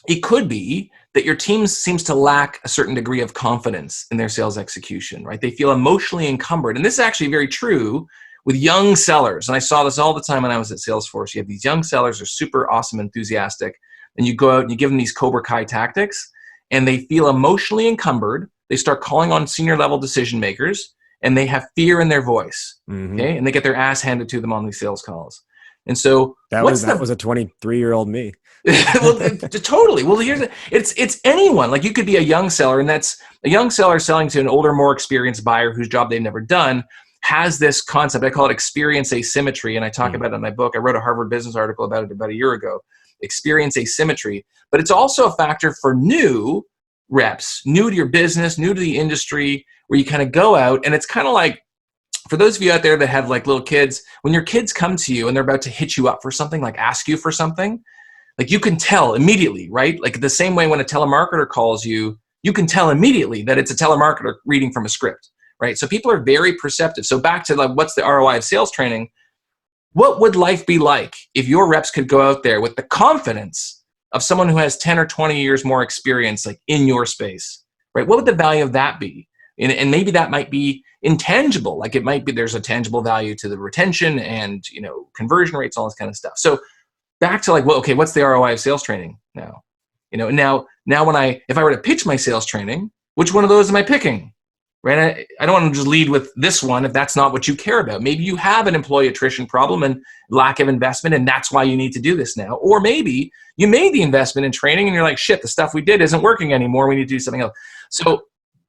it could be that your team seems to lack a certain degree of confidence in their sales execution, right? They feel emotionally encumbered. And this is actually very true with young sellers. And I saw this all the time when I was at Salesforce. You have these young sellers who are super awesome, enthusiastic, and you go out and you give them these Cobra Kai tactics, and they feel emotionally encumbered. They start calling on senior level decision makers, and they have fear in their voice, okay? And they get their ass handed to them on these sales calls. And so that was a 23-year-old me. Well, totally. Well, it's anyone. Like, you could be a young seller, and that's a young seller selling to an older, more experienced buyer whose job they've never done, has this concept. I call it experience asymmetry, and I talk about it in my book. I wrote a Harvard Business article about it about a year ago. Experience asymmetry. But it's also a factor for new reps, new to your business, new to the industry, where you kind of go out, and it's kind of like, for those of you out there that have like little kids, when your kids come to you and they're about to hit you up for something, like ask you for something, like, you can tell immediately, right? Like, the same way when a telemarketer calls you, you can tell immediately that it's a telemarketer reading from a script, right? So people are very perceptive. So back to, like, what's the ROI of sales training? What would life be like if your reps could go out there with the confidence of someone who has 10 or 20 years more experience, like, in your space, right? What would the value of that be? And maybe that might be intangible. Like, it might be, there's a tangible value to the retention and, conversion rates, all this kind of stuff. So back to, like, well, okay, what's the ROI of sales training now? Now if I were to pitch my sales training, which one of those am I picking? Right? I don't want to just lead with this one if that's not what you care about. Maybe you have an employee attrition problem and lack of investment, and that's why you need to do this now. Or maybe you made the investment in training and you're like, shit, the stuff we did isn't working anymore. We need to do something else. So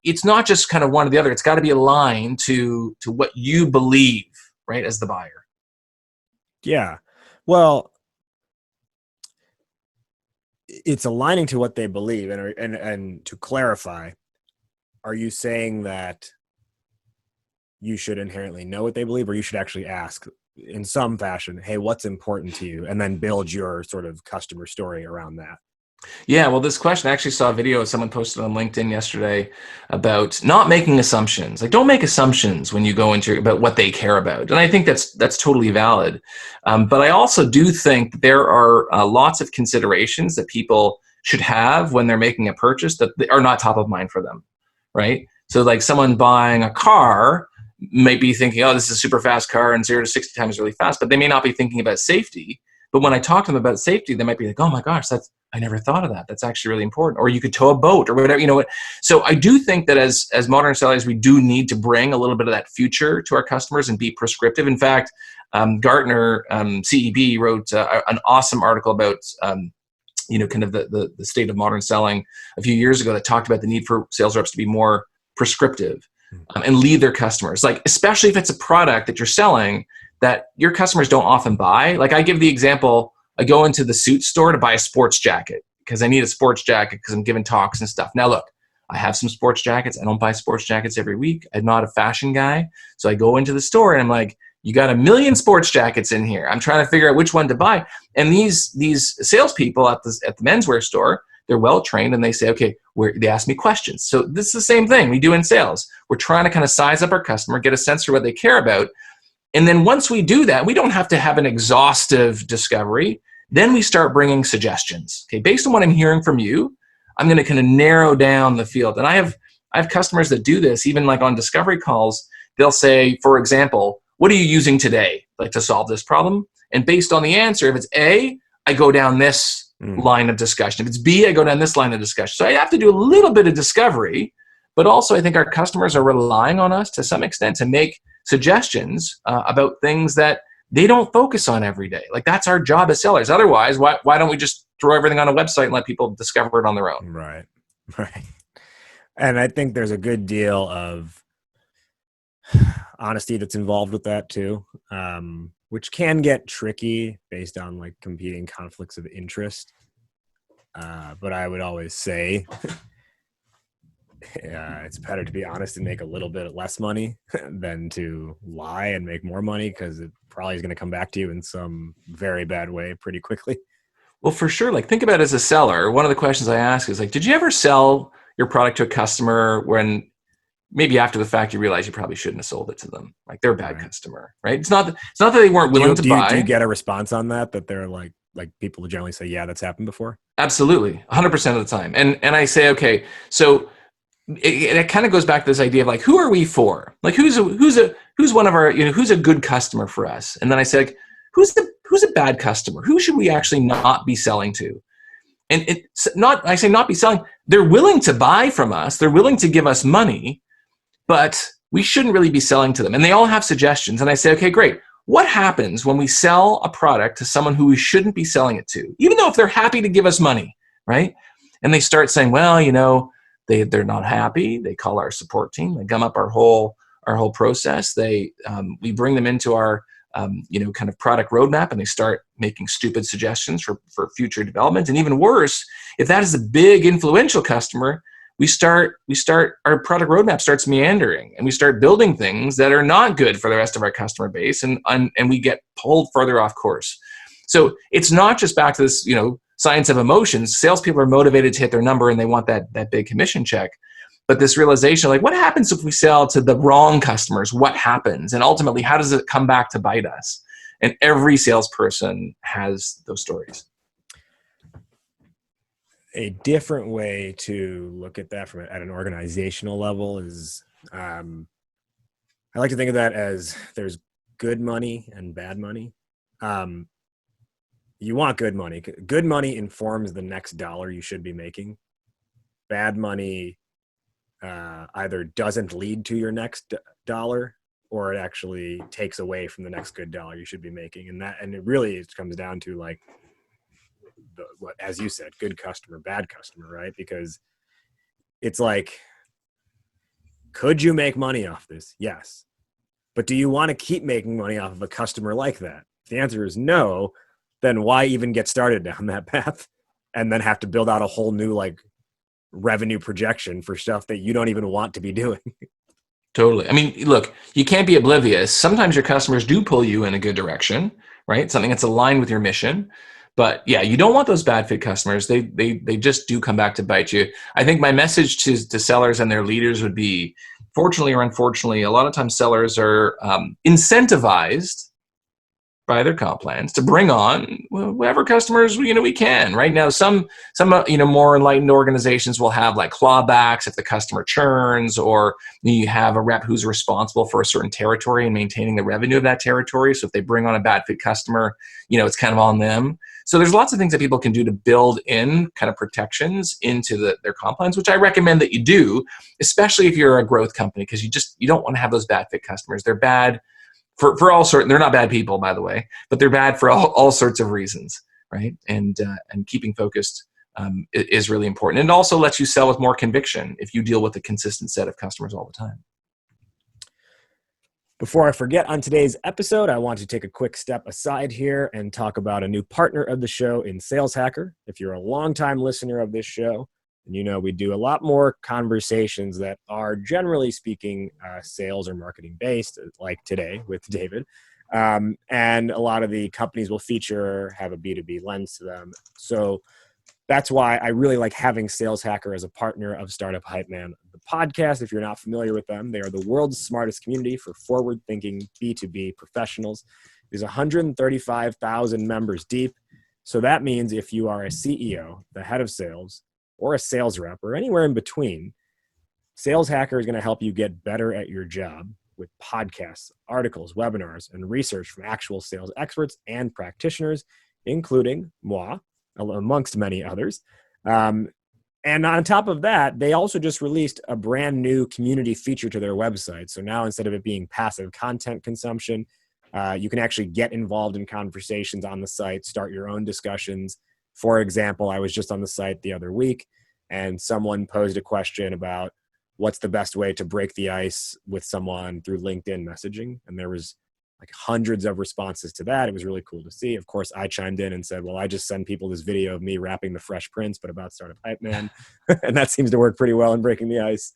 it's not just kind of one or the other. It's got to be aligned to what you believe, right, as the buyer. Yeah. Well, it's aligning to what they believe. And to clarify, are you saying that you should inherently know what they believe, or you should actually ask in some fashion, hey, what's important to you? And then build your sort of customer story around that. Yeah, well, this question, I actually saw a video someone posted on LinkedIn yesterday about not making assumptions. Like, don't make assumptions when you go into about what they care about. And I think that's totally valid. But I also do think that there are lots of considerations that people should have when they're making a purchase that are not top of mind for them, right? So, like, someone buying a car might be thinking, oh, this is a super fast car and 0 to 60 times really fast, but they may not be thinking about safety. But when I talk to them about safety, they might be like, oh my gosh, I never thought of that. That's actually really important. Or you could tow a boat or whatever, So I do think that as modern sellers, we do need to bring a little bit of that future to our customers and be prescriptive. In fact, Gartner, CEB, wrote an awesome article about, kind of the state of modern selling a few years ago that talked about the need for sales reps to be more prescriptive and lead their customers. Like, especially if it's a product that you're selling that your customers don't often buy. Like, I give the example, I go into the suit store to buy a sports jacket because I need a sports jacket because I'm giving talks and stuff. Now, look, I have some sports jackets. I don't buy sports jackets every week. I'm not a fashion guy. So I go into the store and I'm like, you got 1 million sports jackets in here. I'm trying to figure out which one to buy. And these salespeople at the menswear store, they're well-trained and they say, okay, they ask me questions. So this is the same thing we do in sales. We're trying to kind of size up our customer, get a sense for what they care about. And then once we do that, we don't have to have an exhaustive discovery. Then we start bringing suggestions. Okay, based on what I'm hearing from you, I'm going to kind of narrow down the field. And I have customers that do this, even like on discovery calls. They'll say, for example, what are you using today, like, to solve this problem? And based on the answer, if it's A, I go down this line of discussion. If it's B, I go down this line of discussion. So I have to do a little bit of discovery, but also I think our customers are relying on us to some extent to make suggestions about things that they don't focus on every day. Like, that's our job as sellers. Otherwise, why don't we just throw everything on a website and let people discover it on their own? Right. And I think there's a good deal of honesty that's involved with that too, which can get tricky based on, like, competing conflicts of interest. But I would always say it's better to be honest and make a little bit less money than to lie and make more money, because it probably is going to come back to you in some very bad way pretty quickly. Well, for sure. Like, think about it as a seller. One of the questions I ask is, like, did you ever sell your product to a customer when maybe after the fact you realize you probably shouldn't have sold it to them? Like, they're a bad customer, right? It's not that they weren't willing to buy. Do you get a response on that they're like people generally say, yeah, that's happened before? Absolutely. 100% of the time. And I say, okay, so it kind of goes back to this idea of, like, who are we for? Like, who's one of our, who's a good customer for us? And then I said, who's a bad customer? Who should we actually not be selling to? And I say not be selling. They're willing to buy from us. They're willing to give us money, but we shouldn't really be selling to them. And they all have suggestions. And I say, okay, great. what happens when we sell a product to someone who we shouldn't be selling it to, even though if they're happy to give us money, right? And they start saying, well, they're not happy. They call our support team. They gum up our whole process. We bring them into our kind of product roadmap, and they start making stupid suggestions for future development. And even worse, if that is a big influential customer, we start our product roadmap starts meandering, and we start building things that are not good for the rest of our customer base, and we get pulled further off course. So it's not just back to this, science of emotions. Salespeople are motivated to hit their number, and they want that big commission check. But this realization, like, what happens if we sell to the wrong customers? What happens? And ultimately, how does it come back to bite us? And every salesperson has those stories. A different way to look at that at an organizational level is, I like to think of that as there's good money and bad money. You want good money. Good money informs the next dollar you should be making. Bad money either doesn't lead to your next dollar, or it actually takes away from the next good dollar you should be making. And it really comes down to, like, what, as you said, good customer, bad customer, right? Because it's like, could you make money off this? Yes. But do you want to keep making money off of a customer like that? If the answer is no, then why even get started down that path and then have to build out a whole new, like, revenue projection for stuff that you don't even want to be doing? Totally. I mean, look, you can't be oblivious. Sometimes your customers do pull you in a good direction, right? Something that's aligned with your mission. But yeah, you don't want those bad fit customers. They just do come back to bite you. I think my message to sellers and their leaders would be, fortunately or unfortunately, a lot of times sellers are incentivized by their comp plans to bring on whatever customers we can. Right now, some more enlightened organizations will have, like, clawbacks if the customer churns, or you have a rep who's responsible for a certain territory and maintaining the revenue of that territory. So if they bring on a bad fit customer, it's kind of on them. So there's lots of things that people can do to build in kind of protections into their comp plans, which I recommend that you do, especially if you're a growth company, because you don't want to have those bad fit customers. They're bad for all sorts. They're not bad people, by the way, but they're bad for all sorts of reasons, right? And keeping focused is really important. And it also lets you sell with more conviction if you deal with a consistent set of customers all the time. Before I forget, on today's episode, I want to take a quick step aside here and talk about a new partner of the show in Sales Hacker. If you're a longtime listener of this show, and we do a lot more conversations that are, generally speaking, sales or marketing based, like today with David. And a lot of the companies we'll feature have a B2B lens to them. So that's why I really like having Sales Hacker as a partner of Startup Hype Man, the podcast. If you're not familiar with them, they are the world's smartest community for forward-thinking B2B professionals. There's 135,000 members deep. So that means if you are a CEO, the head of sales, or a sales rep, or anywhere in between, Sales Hacker is going to help you get better at your job with podcasts, articles, webinars, and research from actual sales experts and practitioners, including moi, amongst many others. And on top of that, they also just released a brand new community feature to their website. So now, instead of it being passive content consumption, you can actually get involved in conversations on the site, start your own discussions. For example, I was just on the site the other week, and someone posed a question about what's the best way to break the ice with someone through LinkedIn messaging. And there was like hundreds of responses to that. It was really cool to see. Of course, I chimed in and said, well, I just send people this video of me rapping the Fresh Prince, but about Startup Hype Man. And that seems to work pretty well in breaking the ice.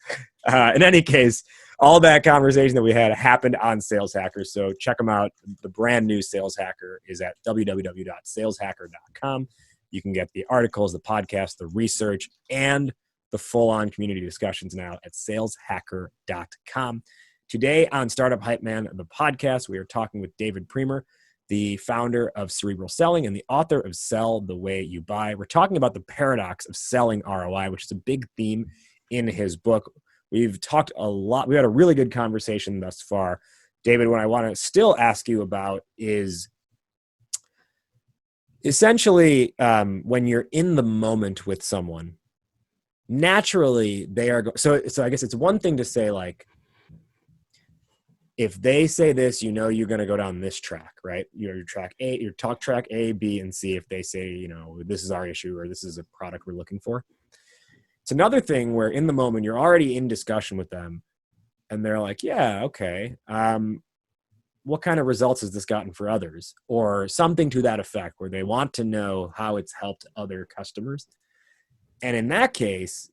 In any case, all that conversation that we had happened on Sales Hacker. So check them out. The brand new Sales Hacker is at www.saleshacker.com. You can get the articles, the podcast, the research, and the full-on community discussions now at saleshacker.com. Today on Startup Hype Man, the podcast, we are talking with David Priemer, the founder of Cerebral Selling and the author of Sell the Way You Buy. We're talking about the paradox of selling ROI, which is a big theme in his book. We've talked a lot. We had a really good conversation thus far. David, what I want to still ask you about is essentially when you're in the moment with someone, naturally they are so I guess it's one thing to say, like, if they say this, you know, you're going to go down this track, right? Your track A, your talk track A, B, and C. If they say, you know, this is our issue or this is a product we're looking for. It's another thing where in the moment you're already in discussion with them and they're like, yeah, okay. What kind of results has this gotten for others? Or something to that effect where they want to know how it's helped other customers. And in that case,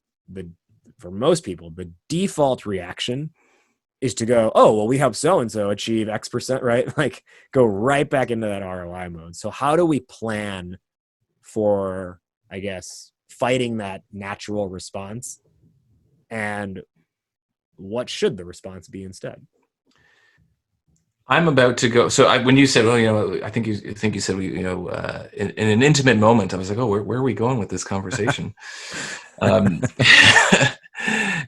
for most people, the default reaction is to go, oh, well, we help so-and-so achieve X%, right? Like go right back into that ROI mode. So how do we plan for, I guess, fighting that natural response? And what should the response be instead? I'm about to go. So when you said, well, you know, I think you said, you know, in an intimate moment, I was like, oh, where are we going with this conversation?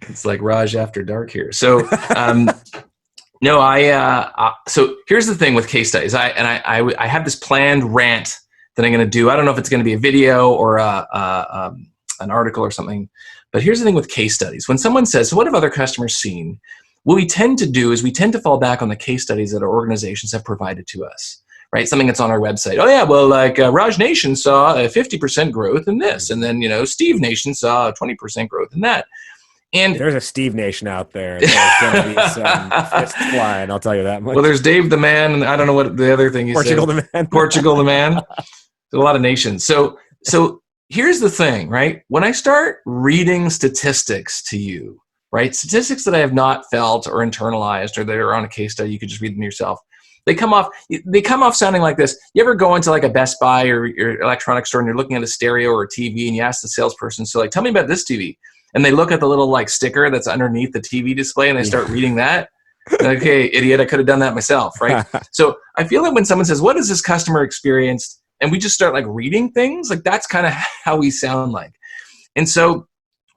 It's like Raj after dark here. So, no, so here's the thing with case studies. I have this planned rant that I'm going to do. I don't know if it's going to be a video or an article or something, but here's the thing with case studies. When someone says, so what have other customers seen? What we tend to do is we tend to fall back on the case studies that our organizations have provided to us, right? Something that's on our website. Oh yeah, well, like Raj Nation saw a 50% growth in this. And then, you know, Steve Nation saw a 20% growth in that. And there's a Steve Nation out there. There's going to be some fists flying, I'll tell you that much. Well, there's Dave the Man, and I don't know what the other thing you Portugal said. The Man. Portugal the Man. There's a lot of nations. So here's the thing, right? When I start reading statistics to you, right? Statistics that I have not felt or internalized or that are on a case study, you could just read them yourself. They come off sounding like this. You ever go into like a Best Buy or your electronics store and you're looking at a stereo or a TV and you ask the salesperson, so like, tell me about this TV. And they look at the little like sticker that's underneath the TV display and they start reading that. Okay, idiot, I could have done that myself, right? So I feel like when someone says, what has this customer experienced? And we just start like reading things, like that's kind of how we sound like. And so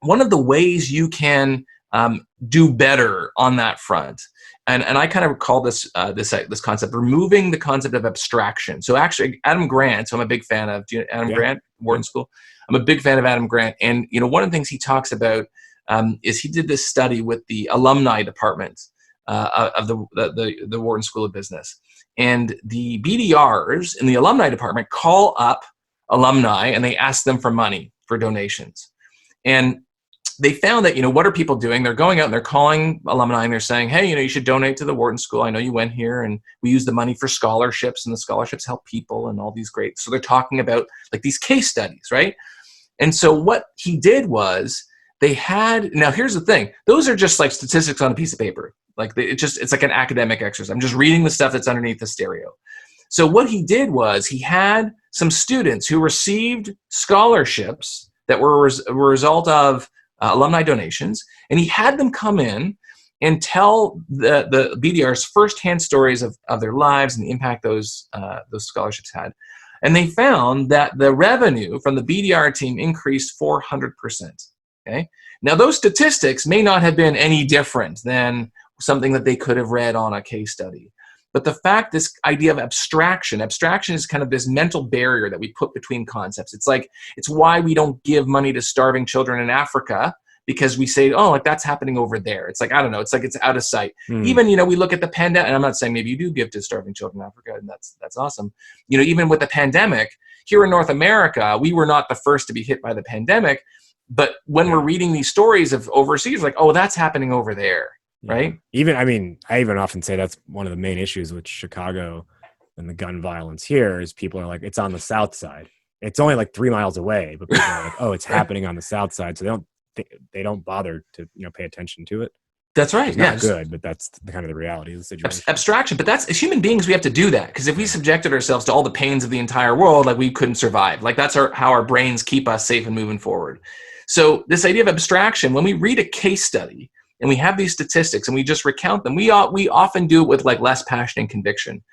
one of the ways you can do better on that front, and I kind of call this this concept removing the concept of abstraction. So actually, Adam Grant, so I'm a big fan of Adam Grant, Wharton School. I'm a big fan of Adam Grant, and you know one of the things he talks about is he did this study with the alumni department of the Wharton School of Business, and the BDRs in the alumni department call up alumni and they ask them for money for donations, and they found that, you know, what are people doing? They're going out and they're calling alumni and they're saying, hey, you know, you should donate to the Wharton School. I know you went here and we use the money for scholarships and the scholarships help people and all these great. So they're talking about like these case studies, right? And so what he did was now here's the thing. Those are just like statistics on a piece of paper. Like it's like an academic exercise. I'm just reading the stuff that's underneath the stereo. So what he did was he had some students who received scholarships that were a result of alumni donations, and he had them come in and tell the BDRs firsthand stories of their lives and the impact those scholarships had. And they found that the revenue from the BDR team increased 400%. Okay. Now those statistics may not have been any different than something that they could have read on a case study. But the fact, this idea of abstraction is kind of this mental barrier that we put between concepts. It's why we don't give money to starving children in Africa, because we say, oh, like that's happening over there. It's like, I don't know, it's like it's out of sight. Even, you know, we look at the pandemic, and I'm not saying maybe you do give to starving children in Africa, and that's awesome. You know, even with the pandemic, here in North America, we were not the first to be hit by the pandemic. But when we're reading these stories of overseas, like, oh, that's happening over there. Right. I even often say that's one of the main issues with Chicago and the gun violence here is people are like, it's on the south side. It's only like 3 miles away, but people are like, oh, it's happening on the south side. So they don't bother to, you know, pay attention to it. That's right. It's not good, but that's kind of the reality of the situation. Abstraction. But that's, as human beings, we have to do that, because if we subjected ourselves to all the pains of the entire world, like we couldn't survive. Like that's how our brains keep us safe and moving forward. So this idea of abstraction, when we read a case study, and we have these statistics and we just recount them, we often do it with like less passion and conviction.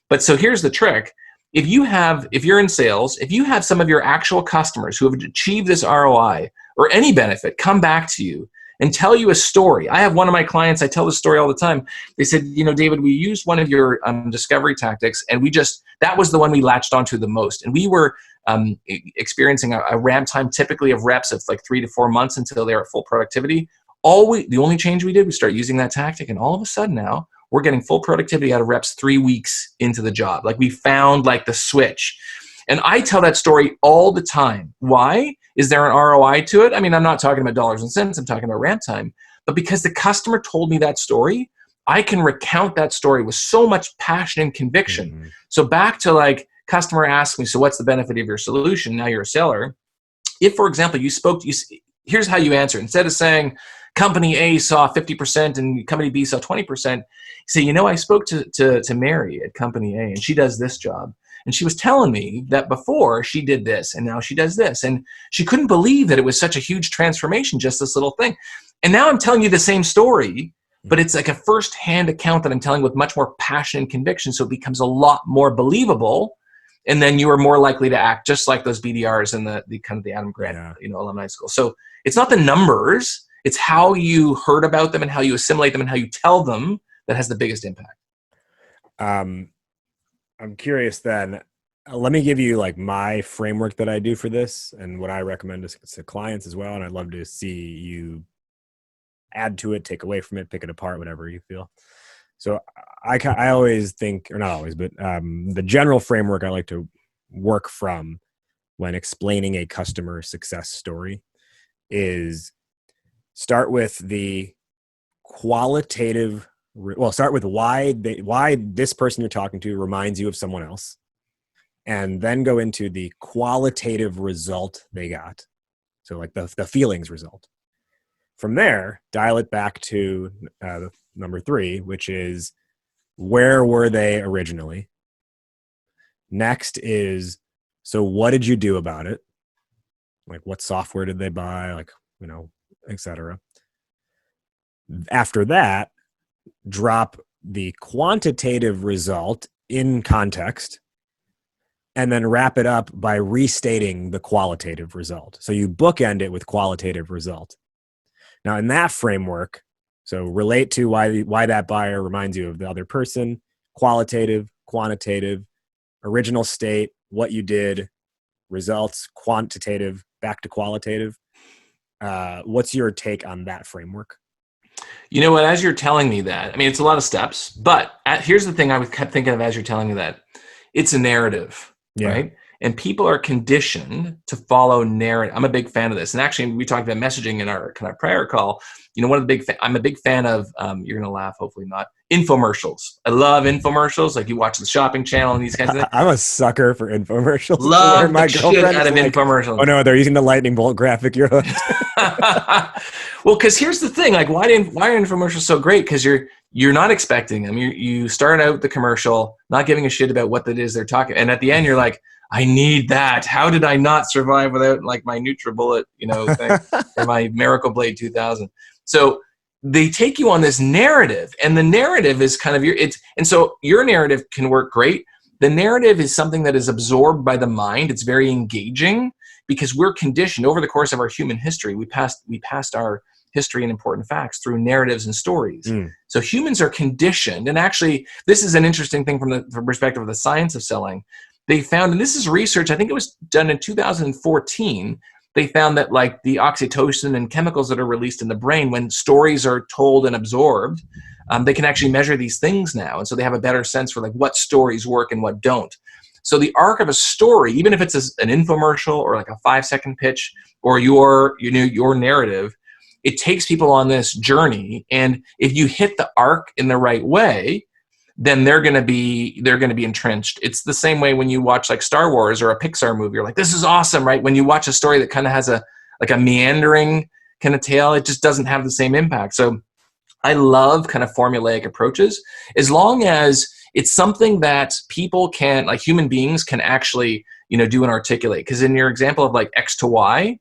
But so here's the trick. If you're in sales, if you have some of your actual customers who have achieved this ROI or any benefit come back to you and tell you a story. I have one of my clients, I tell this story all the time. They said, you know, David, we used one of your discovery tactics, and that was the one we latched onto the most. And we were experiencing a ramp time typically of reps of like 3 to 4 months until they're at full productivity. The only change we did was start using that tactic, and all of a sudden now we're getting full productivity out of reps 3 weeks into the job. Like we found like the switch. And I tell that story all the time. Why? Is there an ROI to it? I mean, I'm not talking about dollars and cents. I'm talking about ramp time. But because the customer told me that story, I can recount that story with so much passion and conviction. Mm-hmm. So back to like customer asks me, so what's the benefit of your solution? Now you're a seller. If, for example, here's how you answer. Instead of saying company A saw 50% and company B saw 20%, you say, I spoke to Mary at company A and she does this job. And she was telling me that before she did this and now she does this. And she couldn't believe that it was such a huge transformation, just this little thing. And now I'm telling you the same story, but it's like a first-hand account that I'm telling with much more passion and conviction. So it becomes a lot more believable. And then you are more likely to act just like those BDRs in the kind of the Adam Grant, alumni school. So it's not the numbers, it's how you heard about them and how you assimilate them and how you tell them that has the biggest impact. I'm curious then, let me give you like my framework that I do for this and what I recommend to clients as well. And I'd love to see you add to it, take away from it, pick it apart, whatever you feel. So I always think, or not always, but the general framework I like to work from when explaining a customer success story is start with the qualitative. Well, start with why this person you're talking to reminds you of someone else, and then go into the qualitative result they got. So like the feelings result. From there, dial it back to number 3, which is where were they originally? Next is, so what did you do about it? Like what software did they buy? Like, etc. After that, drop the quantitative result in context and then wrap it up by restating the qualitative result. So you bookend it with qualitative result. Now in that framework, so relate to why that buyer reminds you of the other person, qualitative, quantitative, original state, what you did, results, quantitative, back to qualitative. What's your take on that framework? You know what, as you're telling me that, I mean, it's a lot of steps, but here's the thing I kept thinking of as you're telling me that. It's a narrative, right? And people are conditioned to follow narrative. I'm a big fan of this. And actually, we talked about messaging in our kind of prior call. I'm a big fan of, you're going to laugh, hopefully not, infomercials. I love infomercials. Like you watch the Shopping Channel and these kinds of things. I'm a sucker for infomercials. Love my shit out of infomercials. Oh no, they're using the lightning bolt graphic. You're hooked. Well, because here's the thing, like why are infomercials so great? Because you're not expecting them. You start out the commercial not giving a shit about what it is they're talking, and at the end you're like, I need that. How did I not survive without like my NutriBullet, thing, or my Miracle Blade 2000? So they take you on this narrative, and the narrative is kind of and so your narrative can work great. The narrative is something that is absorbed by the mind. It's very engaging because we're conditioned over the course of our human history. We passed our history and important facts through narratives and stories. So humans are conditioned, and actually this is an interesting thing from the perspective of the science of selling. They found, and this is research, I think it was done in 2014, they found that like the oxytocin and chemicals that are released in the brain when stories are told and absorbed, they can actually measure these things now. And so they have a better sense for like what stories work and what don't. So the arc of a story, even if it's an infomercial or like a 5-second pitch or your narrative, it takes people on this journey. And if you hit the arc in the right way, then they're going to be entrenched. It's the same way when you watch like Star Wars or a Pixar movie. You're like, this is awesome, right? When you watch a story that kind of has a meandering kind of tale, it just doesn't have the same impact. So I love kind of formulaic approaches as long as it's something that people can, like human beings can actually, do and articulate. Because in your example of like X to Y,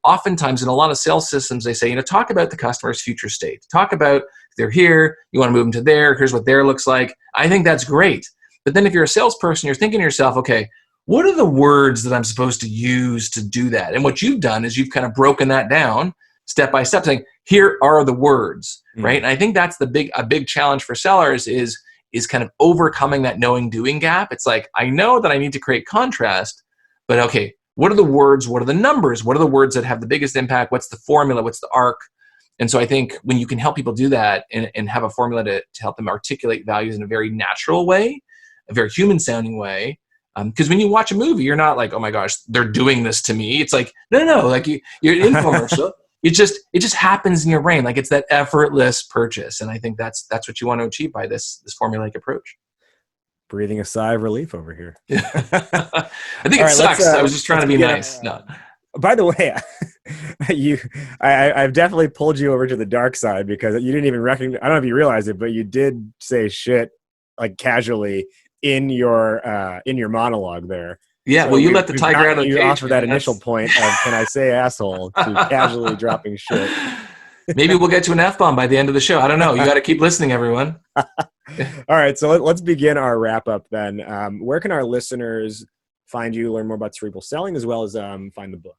oftentimes in a lot of sales systems, they say, talk about the customer's future state. Talk about they're here, you want to move them to there, here's what there looks like. I think that's great. But then if you're a salesperson, you're thinking to yourself, okay, what are the words that I'm supposed to use to do that? And what you've done is you've kind of broken that down step by step, saying, here are the words, right? And I think that's a big challenge for sellers is kind of overcoming that knowing doing gap. It's like, I know that I need to create contrast, but okay, what are the words? What are the numbers? What are the words that have the biggest impact? What's the formula? What's the arc? And so I think when you can help people do that and have a formula to help them articulate values in a very natural way, a very human sounding way, because when you watch a movie, you're not like, oh my gosh, they're doing this to me. It's like, no, like you're an infomercial. It just happens in your brain. Like it's that effortless purchase. And I think that's what you want to achieve by this formulaic approach. Breathing a sigh of relief over here. I think it sucks. I was just trying to be nice. No. By the way, I've definitely pulled you over to the dark side because you didn't even recognize. I don't know if you realize it, but you did say shit like casually in your monologue there. Yeah, so well, you let the tiger out of the cage. Off of that initial point of can I say asshole to casually dropping shit. Maybe we'll get to an F-bomb by the end of the show. I don't know. You got to keep listening, everyone. All right, so let's begin our wrap up then. Where can our listeners find you, learn more about Cerebral Selling, as well as find the book?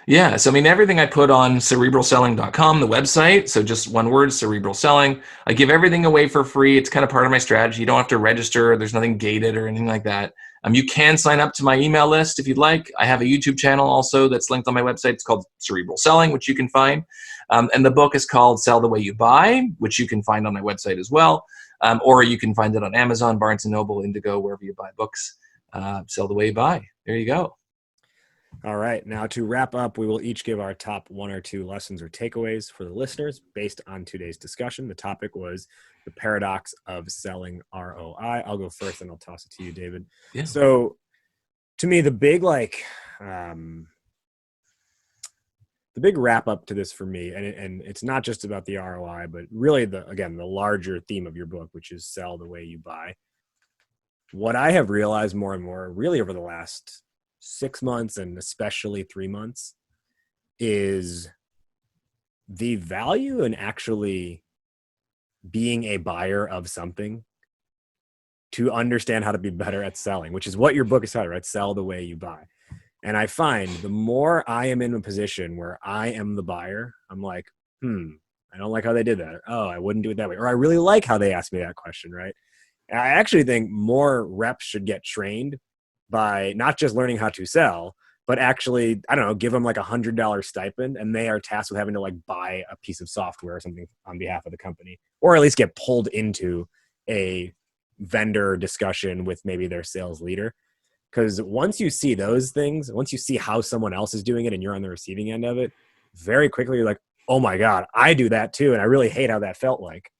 Yeah, so I mean, everything I put on cerebralselling.com, the website. So just one word, Cerebral Selling. I give everything away for free. It's kind of part of my strategy. You don't have to register. There's nothing gated or anything like that. You can sign up to my email list if you'd like. I have a YouTube channel also that's linked on my website. It's called Cerebral Selling, which you can find. And the book is called Sell the Way You Buy, which you can find on my website as well. Or you can find it on Amazon, Barnes & Noble, Indigo, wherever you buy books. Sell the Way You Buy. There you go. All right. Now to wrap up, we will each give our top 1 or 2 lessons or takeaways for the listeners based on today's discussion. The topic was the paradox of selling ROI. I'll go first and I'll toss it to you, David. Yeah. So to me, the big wrap up to this for me, and it's not just about the ROI, but really the larger theme of your book, which is sell the way you buy. What I have realized more and more really over the last 6 months and especially 3 months is the value in actually being a buyer of something to understand how to be better at selling, which is what your book is about, right? Sell the way you buy. And I find the more I am in a position where I am the buyer, I'm like, I don't like how they did that. Or, oh, I wouldn't do it that way. Or I really like how they asked me that question, right? And I actually think more reps should get trained by not just learning how to sell, but actually, I don't know, give them like $100 stipend and they are tasked with having to like buy a piece of software or something on behalf of the company, or at least get pulled into a vendor discussion with maybe their sales leader. Because once you see those things, once you see how someone else is doing it and you're on the receiving end of it, very quickly you're like, oh my God, I do that too. And I really hate how that felt like.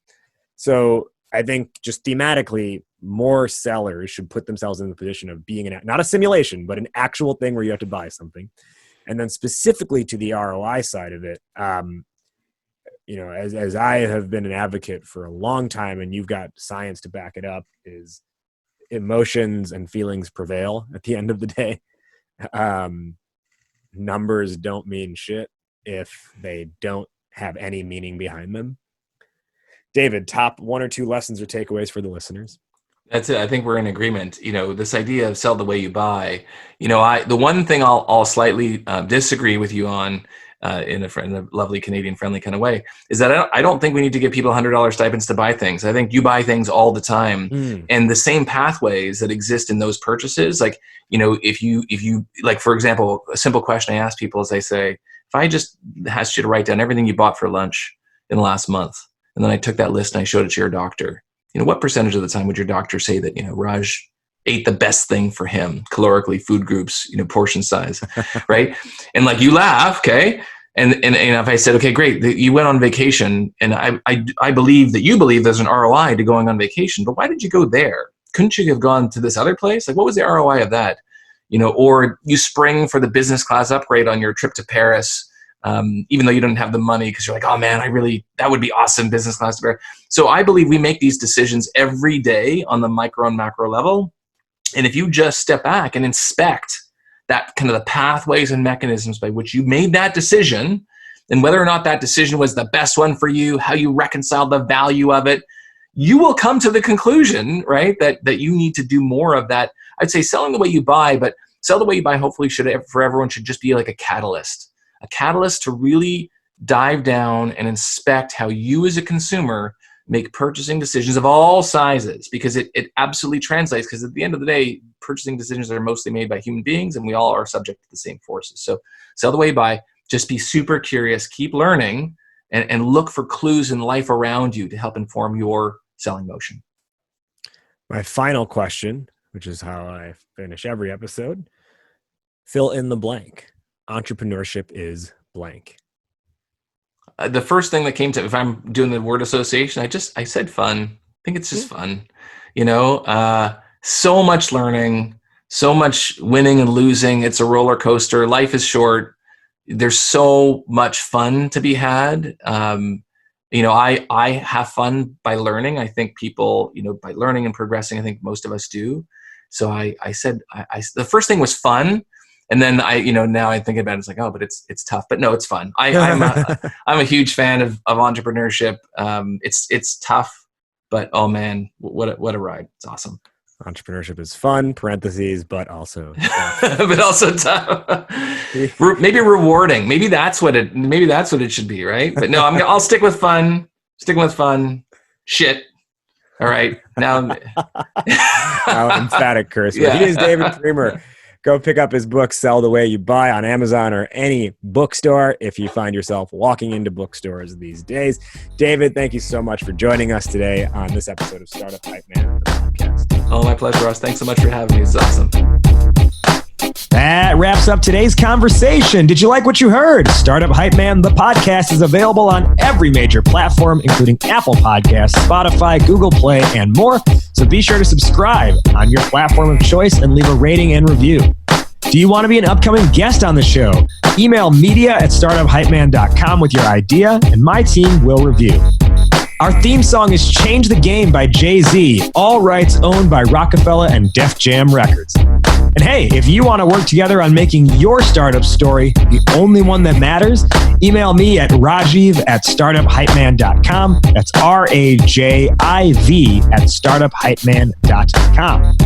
So I think just thematically, more sellers should put themselves in the position of being not a simulation, but an actual thing where you have to buy something. And then specifically to the ROI side of it, as I have been an advocate for a long time, and you've got science to back it up, is emotions and feelings prevail at the end of the day. Numbers don't mean shit if they don't have any meaning behind them. David, top 1 or 2 lessons or takeaways for the listeners. That's it. I think we're in agreement. This idea of sell the way you buy, the one thing I'll slightly disagree with you on in a lovely Canadian friendly kind of way is that I don't think we need to give people $100 stipends to buy things. I think you buy things all the time, and the same pathways that exist in those purchases. Like, if you like, for example, a simple question I ask people is I say, if I just asked you to write down everything you bought for lunch in the last month, and then I took that list and I showed it to your doctor, what percentage of the time would your doctor say that, Raj ate the best thing for him, calorically, food groups, portion size, right? And like you laugh, okay? And if I said, okay, great, you went on vacation, and I believe that you believe there's an ROI to going on vacation, but why did you go there? Couldn't you have gone to this other place? Like, what was the ROI of that? Or you spring for the business class upgrade on your trip to Paris, even though you don't have the money because you're like, oh man, that would be awesome, business class. So I believe we make these decisions every day on the micro and macro level. And if you just step back and inspect that kind of the pathways and mechanisms by which you made that decision, and whether or not that decision was the best one for you, how you reconcile the value of it, you will come to the conclusion, right, that you need to do more of that. I'd say selling the way you buy, but sell the way you buy hopefully for everyone should just be like a catalyst to really dive down and inspect how you as a consumer make purchasing decisions of all sizes, because it absolutely translates, because at the end of the day, purchasing decisions are mostly made by human beings and we all are subject to the same forces. So sell the way you buy, just be super curious, keep learning, and look for clues in life around you to help inform your selling motion. My final question, which is how I finish every episode, fill in the blank. Entrepreneurship is blank. The first thing that came to, if I'm doing the word association, I said fun. I think it's just fun. So much learning, so much winning and losing. It's a roller coaster. Life is short. There's so much fun to be had. I have fun by learning. I think people, by learning and progressing, I think most of us do. So I said, the first thing was fun. And then now I think about it, it's like, oh, but it's tough, but no, it's fun. I'm a huge fan of entrepreneurship. It's tough, but oh man, what a ride. It's awesome. Entrepreneurship is fun, parentheses, but also tough. But also tough. Maybe rewarding. Maybe that's what it should be, right? But no, I'll stick with fun. Sticking with fun. Shit. All right. Now How emphatic curse. Yeah. He is David Priemer. Go pick up his book, Sell the Way You Buy, on Amazon or any bookstore if you find yourself walking into bookstores these days. David, thank you so much for joining us today on this episode of Startup Hype Man, the podcast. Oh, my pleasure, Ross. Thanks so much for having me. It's awesome. That wraps up today's conversation. Did you like what you heard? Startup Hype Man, the podcast, is available on every major platform, including Apple Podcasts, Spotify, Google Play, and more. So be sure to subscribe on your platform of choice and leave a rating and review. Do you want to be an upcoming guest on the show? Email media@startuphypeman.com with your idea, and my team will review. Our theme song is Change the Game by Jay-Z, all rights owned by Rockefeller and Def Jam Records. And hey, if you want to work together on making your startup story the only one that matters, email me at rajiv@startuphypeman.com. That's RAJIV@startuphypeman.com.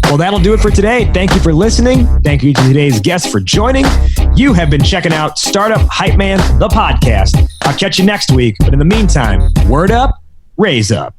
Well, that'll do it for today. Thank you for listening. Thank you to today's guests for joining. You have been checking out Startup Hype Man, the podcast. I'll catch you next week. But in the meantime, word up, raise up.